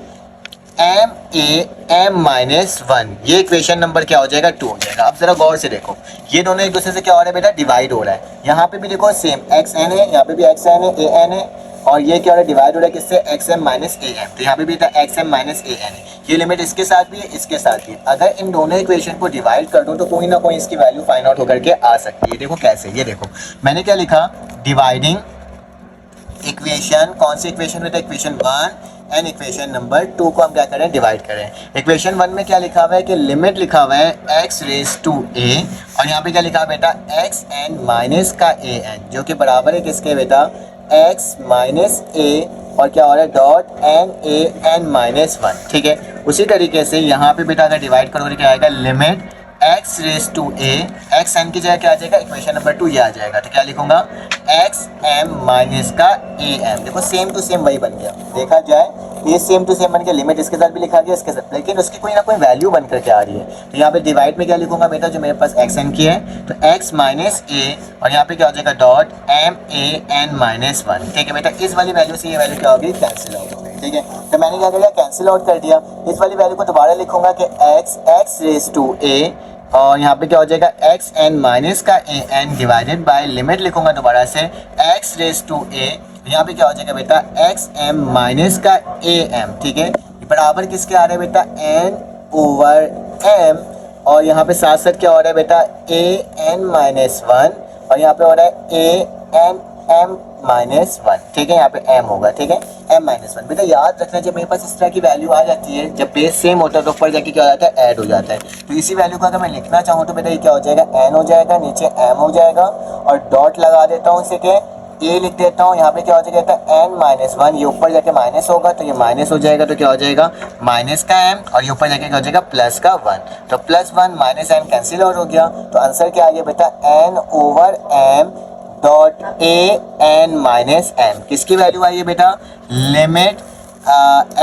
m a m minus one. ये इक्वेशन नंबर क्या हो जाएगा 2 हो जाएगा। अब जरा गौर से देखो, ये दोनों एक दूसरे से क्या हो रहा है बेटा डिवाइड हो रहा है। यहाँ पे भी देखो सेम एक्स एन है, यहाँ पे भी एक्स एन है, ए एन है, और ये क्या हो रहा है, डिवाइड हो रहा है किससे, x m minus a m. तो यहाँ पे भी था x m minus a n, ये लिमिट इसके साथ भी है, इसके साथ भी। अगर इन दोनों इक्वेशन को डिवाइड कर दूँ तो कोई ना कोई इसकी वैल्यू फाइंड आउट होकर के आ सकती है। देखो कैसे, ये देखो मैंने क्या लिखा, डिवाइडिंग इक्वेशन, कौन सी इक्वेशन में था, इक्वेशन 1 एंड इक्वेशन नंबर 2 को हम क्या करें, डिवाइड करें। इक्वेशन 1 में क्या लिखा हुआ है कि लिमिट लिखा हुआ है x रेज टू a, और यहाँ पे क्या लिखा है बेटा, x n माइनस का a n, जो कि बराबर है किसके बेटा, x माइनस a, और क्या हो रहा है, dot n a n minus 1। ठीक है, उसी तरीके से यहाँ पे बेटा अगर डिवाइड करोगे क्या आएगा, limit x raise to a, x n की जगह क्या आ जाएगा, इक्वेशन नंबर 2 ये आ जाएगा। तो क्या लिखूंगा, x m माइनस का a m। देखो सेम टू सेम वही बन गया, देखा जाए ये सेम टू सेम बन गया, लिमिट इसके साथ भी लिखा गया, इसके साथ, लेकिन उसकी कोई ना कोई वैल्यू बन करके आ रही है। तो यहाँ पे डिवाइड में क्या लिखूंगा बेटा, जो मेरे पास x n की है, तो x माइनस a, और यहाँ पे क्या हो जाएगा, dot m a n minus 1। ठीक है बेटा, इस वाली वैल्यू से ये वैल्यू क्या होगी, कैंसिल आउट हो गई। ठीक है, तो मैंने क्या किया, कैंसिल आउट कर दिया। इस वाली वैल्यू को दोबारा लिखूंगा कि x रेज टू a, और यहाँ पे क्या हो जाएगा, एक्स एन माइनस का ए एन डिवाइडेड बाय, लिमिट लिखूंगा दोबारा से, एक्स रेज टू ए, यहाँ पे क्या हो जाएगा बेटा, एक्स एम माइनस का ए एम। ठीक है, बराबर किसके आ रहे हैं बेटा, एन ओवर एम, और यहाँ पे साथ साथ क्या हो रहा है बेटा, ए एन माइनस 1, और यहाँ पे हो रहा है ए एन एम माइनस 1। ठीक है, यहाँ पे m होगा। ठीक है, m माइनस 1। बेटा याद रखना, जब मेरे पास इस तरह की वैल्यू आ जाती है, जब बेस सेम होता है तो ऊपर जाके क्या हो जाता है, ऐड हो जाता है। तो इसी वैल्यू को अगर मैं लिखना चाहूँ तो बेटा ये क्या हो जाएगा, n हो जाएगा, नीचे m हो जाएगा, और डॉट लगा देता हूँ इसे के a लिख देता हूँ। यहाँ पे क्या हो जाएगा, n माइनस 1, ये ऊपर जाके माइनस होगा तो ये माइनस हो जाएगा, तो क्या हो जाएगा, माइनस का m, और ये ऊपर जाके क्या हो जाएगा, प्लस का 1। तो plus 1 minus m cancel out हो गया। तो आंसर क्या आ गया बेटा, n over m dot a n minus m. किसकी वैल्यू आई है बेटा, limit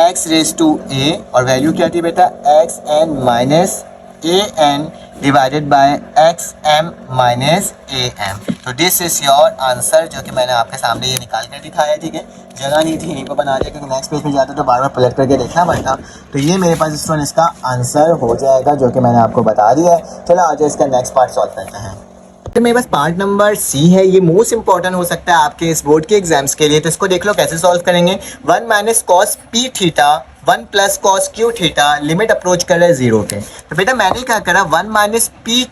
x raise to a, और वैल्यू क्या थी बेटा, x n minus a n divided by x m minus a m. तो दिस इज योर आंसर, जो कि मैंने आपके सामने ये निकाल कर दिखाया है। ठीक है, जगह नहीं थी यहीं पर बना दिया, क्योंकि नेक्स्ट पेज पे जाते तो बार बार पलट करके देखना पड़ता। तो ये मेरे पास इस वन इसका आंसर हो जाएगा, जो कि मैंने आपको बता दिया है। चलो आज इसका नेक्स्ट पार्ट सॉल्व करते हैं। तो मेरे पास पार्ट नंबर सी है, ये मोस्ट इंपॉर्टेंट हो सकता है आपके इस बोर्ड के एग्जाम्स के लिए। तो इसको देख लो कैसे सॉल्व करेंगे। 1 minus cos p theta 1 plus cos q theta, limit approach कर रहा है 0 पे। तो बेटा मैंने क्या करा, 1 माइनस पी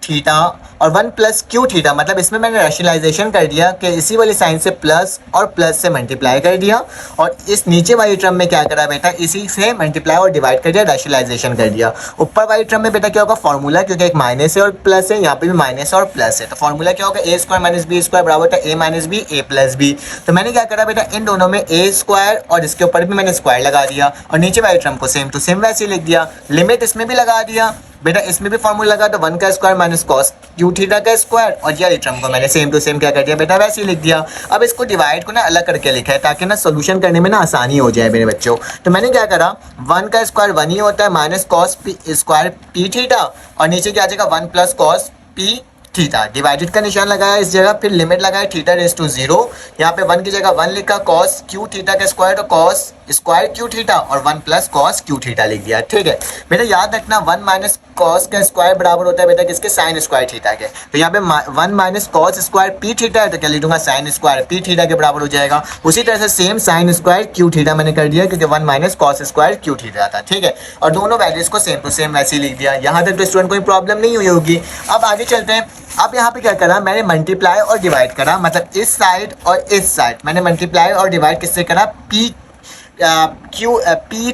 थीटा और 1 प्लस क्यू थीटा, मतलब इसमें मैंने रैशनलाइजेशन कर दिया कि इसी वाली साइन से प्लस और प्लस से मल्टीप्लाई कर दिया, और इस नीचे वाली टर्म में क्या करा बेटा, इसी से मल्टीप्लाई और डिवाइड कर दिया, रैशनलाइजेशन कर दिया। ऊपर वाली टर्म में बेटा क्या होगा, फॉर्मूला, क्योंकि एक माइनस है और प्लस है, यहाँ पे भी माइनस और प्लस है, तो फॉर्मूला क्या होगा, ए स्क्वायर माइनस बी स्क्वायर बराबर होता है ए माइनस बी ए प्लस बी। तो मैंने क्या करा बेटा, इन दोनों में ए स्क्वायर और इसके ऊपर भी मैंने स्क्वायर लगा दिया, और नीचे वाली टर्म को सेम टू सेम वैसे ही लिख दिया। लिमिट इसमें भी लगा दिया बेटा, इसमें भी फॉर्मूला लगा, तो 1 का square minus cos q theta का स्क्वायर, और ये टर्म को मैंने सेम टू सेम क्या कर दिया बेटा, वैसे ही लिख दिया। अब इसको डिवाइड को ना अलग करके लिखा है, ताकि ना सोल्यूशन करने में ना आसानी हो जाए मेरे बच्चों। तो मैंने क्या करा, 1 का स्क्वायर 1 ही होता है, minus cos square P theta, और नीचे क्या आ जाएगा 1 plus cos p theta. Divided का निशान लगाया इस जगह, फिर लिमिट लगाया थीटा रेज टू 0, यहाँ पे 1 की जगह 1 लिखा, कॉस क्यू थीटा का स्क्वायर, तो कॉस स्क्वायर क्यू थीटा, और 1 प्लस कॉस क्यू थीटा लिख दिया। ठीक है बेटा, याद रखना 1 माइनस कॉस का स्क्वायर बराबर होता है बेटा किसके, साइन स्क्वायर थीटा के। तो यहाँ पे 1 minus cos square P theta है, तो क्या लिखूंगा, साइन स्क्वायर पी थीटा के बराबर हो जाएगा। उसी तरह से same sign square q theta मैंने कर दिया, क्योंकि 1 minus cos square q theta था। ठीक है, और दोनों वैल्यूज को सेम टू सेम वैसे ही लिख दिया। यहाँ तक तो स्टूडेंट कोई प्रॉब्लम नहीं हुई होगी। अब आगे चलते हैं। अब यहाँ पे क्या करा, मैंने मल्टीप्लाई और डिवाइड करा, मतलब इस साइड और इस साइड मैंने मल्टीप्लाई और डिवाइड किससे करा, पी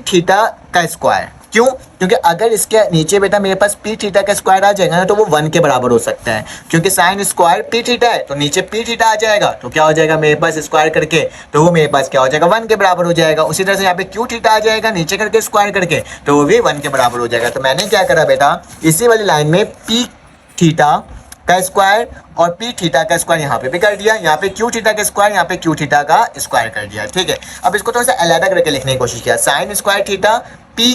थीटा का स्क्वायर। क्यों, क्योंकि अगर इसके नीचे बेटा मेरे पास पी थीटा का स्क्वायर आ जाएगा ना, तो वो 1 के बराबर हो सकता है, क्योंकि साइन स्क्वायर पी थीटा है, तो नीचे पी थीटा आ जाएगा, तो क्या हो जाएगा मेरे पास स्क्वायर करके, तो वो मेरे पास क्या हो जाएगा, 1 के बराबर हो जाएगा। उसी तरह से यहाँ पे क्यू थीटा आ जाएगा नीचे करके स्क्वायर करके, तो वो भी 1 के बराबर हो जाएगा। तो मैंने क्या करा बेटा, इसी वाली लाइन में पी थीटा का स्क्वायर और पी थीटा का स्क्वायर यहाँ पे भी कर दिया, यहाँ पे क्यू थीटा का स्क्वायर, यहाँ पे क्यू थीटा का स्क्वायर कर दिया। ठीक है, अब इसको थोड़ा सा अलग करके लिखने की कोशिश किया, sine square theta P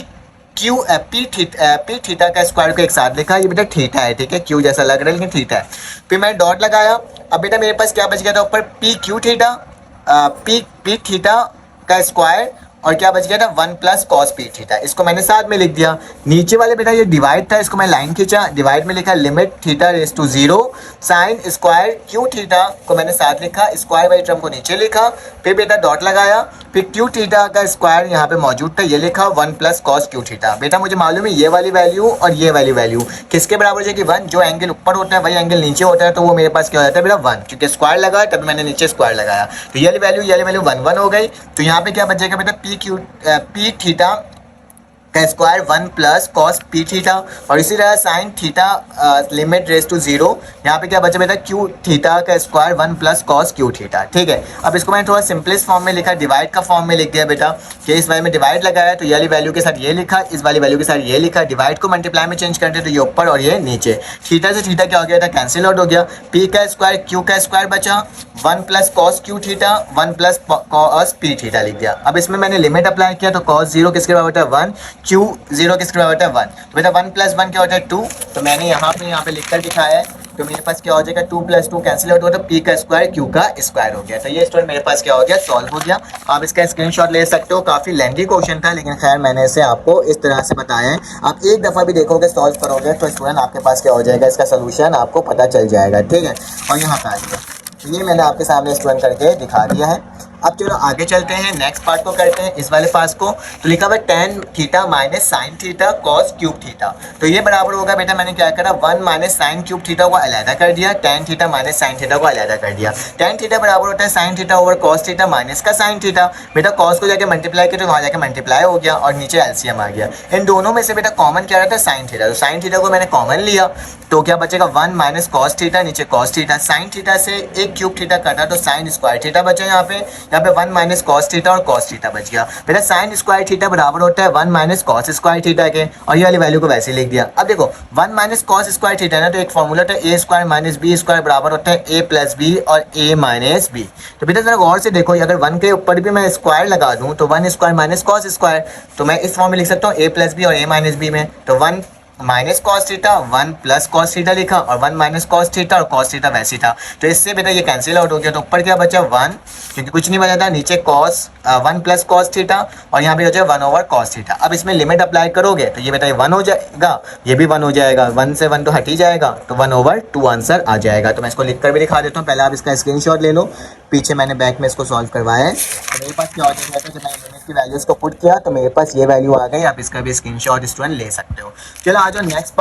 theta का स्क्वायर को एक साथ लिखा, ये बेटा थीटा है। ठीक है, क्यू जैसा लग रहा है लेकिन थीटा है। फिर मैंने डॉट लगाया। अब बेटा मेरे पास क्या बच गया था, ऊपर P Q theta P theta का स्क्वायर, और क्या बच गया था 1 प्लस कॉस पी थीटा, इसको मैंने साथ में लिख दिया। नीचे वाले बेटा ये डिवाइड था, इसको मैं लाइन खींचा, डिवाइड में लिखा limit theta raise to 0 sine square q theta को मैंने साथ लिखा, स्क्वायर वाली टर्म को नीचे लिखा, फिर बेटा डॉट लगाया, फिर क्यू थीटा का स्क्वायर यहाँ पे मौजूद था, ये लिखा 1 प्लस कॉस क्यू थीटा। बेटा मुझे मालूम है ये वाली वैल्यू और ये वाली वैल्यू किसके बराबर हो जाएगी 1, जो एंगल ऊपर होता है वही एंगल नीचे होता है, तो वो मेरे पास क्या हो जाता है बेटा 1, क्योंकि स्क्वायर लगा है तभी मैंने नीचे स्क्वायर लगाया, तो ये वाली वैल्यू 1 1 हो गई। तो यहाँ पे क्या बचेगा बेटा पी थीटा का square 1 plus cos p theta, और इसी तरह sine theta limit raise to 0, यहाँ पे क्या बचा बेटा क्यू थीटा का square 1 plus cos q theta. ठीक है, अब इसको मैंने थोड़ा सिंपलेस्ट फॉर्म में लिखा, डिवाइड का फॉर्म में लिख दिया बेटा कि इस वाले में डिवाइड लगाया तो ये वाली वैल्यू के साथ ये लिखा, इस वाली वैल्यू के साथ ये लिखा, डिवाइड को मल्टीप्लाई में चेंज करते तो ये ऊपर और ये नीचे, थीटा से थीटा क्या हो गया था कैंसिल आउट हो गया, पी का स्क्वायर क्यू का स्क्वायर बचा 1 plus cos q theta 1 plus cos p theta लिख दिया। अब इसमें मैंने लिमिट अप्लाई किया तो कॉस 0 किसके बराबर होता है 1, क्यू 0 किसके बराबर होता है 1, तो बेटा 1 प्लस 1 क्या होता है 2, तो मैंने यहाँ पे लिखकर दिखाया है, तो मेरे पास क्या हो जाएगा 2 प्लस 2 कैंसिल आउट होता है, पी का स्क्वायर क्यू का स्क्वायर हो गया। तो ये स्टूडेंट मेरे पास क्या हो गया सॉल्व हो गया। आप इसका स्क्रीनशॉट ले सकते हो, काफ़ी लेंथी क्वेश्चन था लेकिन खैर मैंने इसे आपको इस तरह से बताया है, आप एक दफ़ा भी देखोगे सॉल्व करोगे तो स्टूडेंट आपके पास क्या हो जाएगा, इसका सोल्यूशन आपको पता चल जाएगा। ठीक है, और यहाँ पर आइए, तो ये मैंने आपके सामने स्टूडेंट करके दिखा दिया है। अब चलो आगे चलते हैं, नेक्स्ट पार्ट को करते हैं, इस वाले पास को। तो लिखा हुआ tan theta minus sine theta cos cube theta, तो ये बराबर होगा बेटा, मैंने क्या करा 1 माइनस साइन क्यूब थीटा को अलहदा कर दिया, tan theta minus sine theta को अलहदा कर दिया। tan थीटा बराबर होता है sine theta over cos theta minus का साइन थीटा, बेटा कॉस को जाके मल्टीप्लाई किया तो वहाँ जाके मल्टीप्लाई हो गया और नीचे एलसीएम आ गया। इन दोनों में से बेटा कॉमन क्या रहता है साइन थीटा, तो साइन थीटा को मैंने कॉमन लिया तो क्या बचेगा 1 माइनस कॉस थीटा, नीचे कॉस थीटा, साइन थीटा से एक क्यूब थीटा कटा तो साइन स्क्वायर थीटा बचा, यहाँ पे 1 माइनस कॉस थीटा और कॉस थीटा बच गया। बेटा साइन स्क्वायर थीटा बराबर होता है 1 माइनस कॉस स्क्वायर थीटा के, और ये वाली वैल्यू को वैसे लिख दिया। अब देखो 1 माइनस कॉस स्क्वायर थीटा ना, तो एक फॉर्मूला था ए स्क्वायर माइनस बी स्क्वायर बराबर होता है ए प्लस बी और ए माइनस बी। तो बेटा जरा गौर से देखो, अगर 1 के ऊपर भी मैं स्क्वायर लगा दूं तो 1 स्क्वायर माइनस कॉस स्क्वायर, तो मैं इस फॉर्म में लिख सकता हूँ ए प्लस बी और ए माइनस बी में, तो 1 minus cos theta 1 plus cos theta लिखा और 1 माइनस कॉस थीटा और कॉस थीटा वैसे था, तो इससे बेटा ये कैंसिल आउट हो गया, तो ऊपर क्या बचा 1 क्योंकि कुछ नहीं बचा था, नीचे कॉस 1 प्लस कॉस थीटा और यहाँ पे हो जाएगा 1 ओवर कॉस थीटा। अब इसमें लिमिट अप्लाई करोगे तो ये बेटा ये 1 हो जाएगा, ये भी 1 हो जाएगा, 1 से 1 तो हट ही जाएगा, तो 1 ओवर 2 आंसर आ जाएगा। तो मैं इसको लिख कर भी दिखा देता हूँ, पहले आप इसका स्क्रीनशॉट ले लो, पीछे मैंने बैक में इसको सॉल्व करवाया है। तो मेरे पास क्या हो जाएगा, तो जब मैंने लिमिट की वैल्यूज़ को पुट किया तो मेरे पास ये वैल्यू आ गई, आप इसका भी स्क्रीनशॉट स्टूडेंट ले सकते हो। चलो आ जाओ नेक्स्ट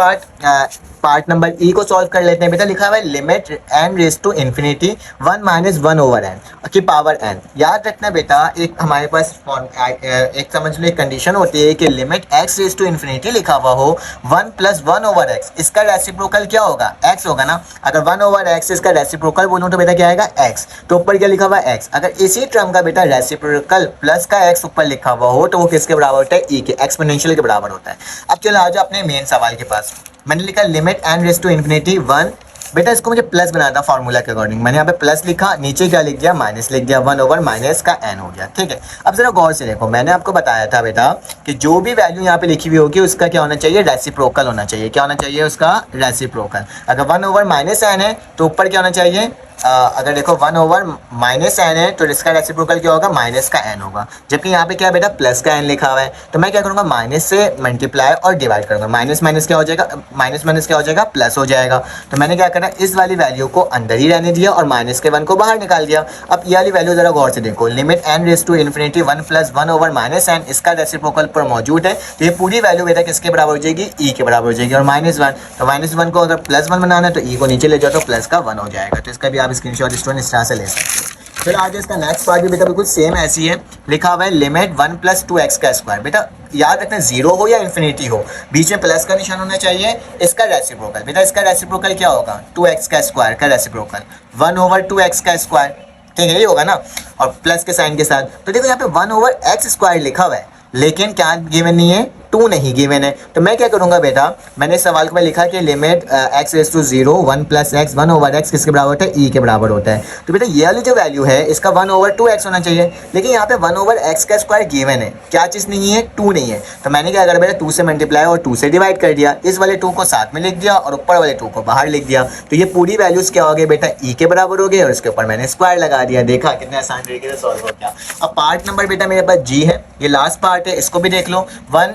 पार्ट नंबर ई को सॉल्व कर लेते हैं। बेटा लिखा हुआ है limit n raise to infinity 1 minus 1 over n की पावर n। याद रखना बेटा, एक हमारे पास एक समझ लो एक कंडीशन होती है कि limit x raise to infinity लिखा हुआ हो 1 प्लस 1 ओवर x, इसका रेसिप्रोकल क्या होगा x होगा ना। अगर 1 ओवर x इसका रेसिप्रोकल बोलूँ तो बेटा क्या आएगा x, तो ऊपर क्या लिखा हुआ है x। अगर इसी टर्म का बेटा रेसिप्रोकल प्लस का x ऊपर लिखा हुआ हो तो वो किसके बराबर होता है e के, एक्सपोनेंशियल के बराबर होता है। अब चलो आ जाओ अपने मेन सवाल के पास। मैंने लिखा limit n raise to infinity 1, बेटा इसको मुझे प्लस बनाना था फार्मूला के अकॉर्डिंग, मैंने यहाँ पे प्लस लिखा, नीचे क्या लिख दिया माइनस लिख दिया, 1 ओवर माइनस का n हो गया। ठीक है, अब जरा गौर से देखो, मैंने आपको बताया था बेटा कि जो भी वैल्यू यहाँ पे लिखी हुई होगी उसका क्या होना चाहिए, रेसिप्रोकल होना चाहिए। क्या होना चाहिए उसका रेसिप्रोकल। अगर 1 ओवर माइनस n है तो ऊपर क्या होना चाहिए, अगर देखो 1 ओवर माइनस n है तो इसका रेसिप्रोकल क्या होगा माइनस का n होगा, जबकि यहाँ पे क्या है बेटा प्लस का n लिखा हुआ है, तो मैं क्या करूँगा माइनस से मल्टीप्लाई और डिवाइड करूँगा, माइनस माइनस क्या हो जाएगा, माइनस माइनस क्या हो जाएगा प्लस हो जाएगा। तो मैंने क्या करना, इस वाली वैल्यू को अंदर ही रहने दिया और माइनस के 1 को बाहर निकाल दिया। अब ये वाली वैल्यू जरा गौर से देखो, limit n raise to infinity 1 plus 1 over minus n, इसका रेसिप्रोकल पर मौजूद है, तो ये पूरी वैल्यू बेटा किसके बराबर हो जाएगी, e के बराबर हो जाएगी। और -1, तो -1 को अगर +1 बनाना है तो e को नीचे ले जाओ तो प्लस का 1 हो जाएगा। तो इसका भी आप स्क्रीनशॉट स्टूडेंट इस तरह से ले सकते हो। फिर आज इसका नेक्स्ट पार्ट भी बेटा बिल्कुल सेम ऐसी है, लिखा हुआ है लिमिट 1 प्लस 2x का स्क्वायर। बेटा याद रखना 0 हो या इन्फिनिटी हो, बीच में प्लस का निशान होना चाहिए। इसका रेसिप्रोकल, बेटा इसका रेसिप्रोकल क्या होगा, 2x का स्क्वायर का रेसिप्रोकल 1 ओवर 2x का स्क्वायर, ठीक है यही होगा ना, और प्लस के साइन के साथ। तो देखो यहाँ पे 1 ओवर x स्क्वायर लिखा हुआ है, लेकिन क्या गिवन नहीं है 2 नहीं गिवन है, तो मैं क्या करूँगा बेटा, मैंने इस सवाल को में लिखा कि limit x raise to 0 1 plus x 1 over x किसके बराबर होता है, e के बराबर होता है। तो बेटा ये वाली जो वैल्यू है इसका 1 ओवर 2x होना चाहिए, लेकिन यहाँ पे 1 ओवर एक्स का स्क्वायर गिवन है, क्या चीज़ नहीं है, 2 नहीं है। तो मैंने क्या करा बेटा, 2 से मल्टीप्लाई और 2 से डिवाइड कर दिया, इस वाले 2 को साथ में लिख दिया और ऊपर वाले 2 को बाहर लिख दिया। तो ये पूरी वैल्यूज क्या हो गई बेटा, e के बराबर हो गई और इसके ऊपर मैंने स्क्वायर लगा दिया। देखा कितने आसान तरीके से सॉल्व हो गया। अब पार्ट नंबर बेटा मेरे पास जी है, ये लास्ट पार्ट है, इसको भी देख लो। 1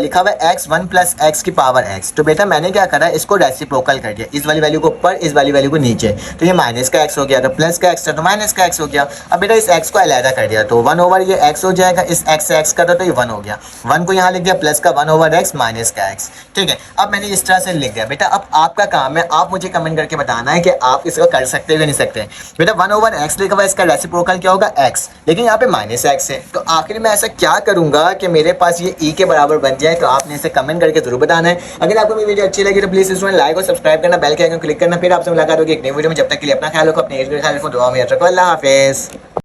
लिखा हुआ है x 1 प्लस एक्स की पावर x, तो बेटा मैंने क्या करा, इसको रेसिप्रोकल कर दिया, इस वाली वैल्यू को ऊपर इस वाली वैल्यू को नीचे, तो ये माइनस का x हो गया, तो प्लस का x था तो माइनस का x हो गया। अब बेटा इस x को अलहदा कर दिया तो 1 ओवर ये x हो जाएगा, इस x से x का तो ये 1 हो गया, 1 को यहाँ लिख दिया प्लस का 1 ओवर x माइनस का x। ठीक है, अब मैंने इस तरह से लिख दिया। बेटा अब आपका काम है, आप मुझे कमेंट करके बताना है कि आप इसको कर सकते हो या नहीं सकते। बेटा 1 ओवर x लिखा हुआ, इसका रेसिप्रोकल क्या होगा x, लेकिन यहाँ पे माइनस x है, तो आखिर में ऐसा क्या करूंगा कि मेरे पास ये e के बराबर बन जाए, तो आपने इसे कमेंट करके जरूर बताना है। अगर आपको मेरी वीडियो अच्छी लगी तो प्लीज इसमें लाइक और सब्सक्राइब करना, बेल के आइकन क्लिक करना। फिर आपसे मुलाकात होगी एक नई वीडियो में, जब तक के लिए अपना ख्याल रखो, अपने एज का ख्याल रखो, दुआ में याद रखो। अल्लाह हाफिज़।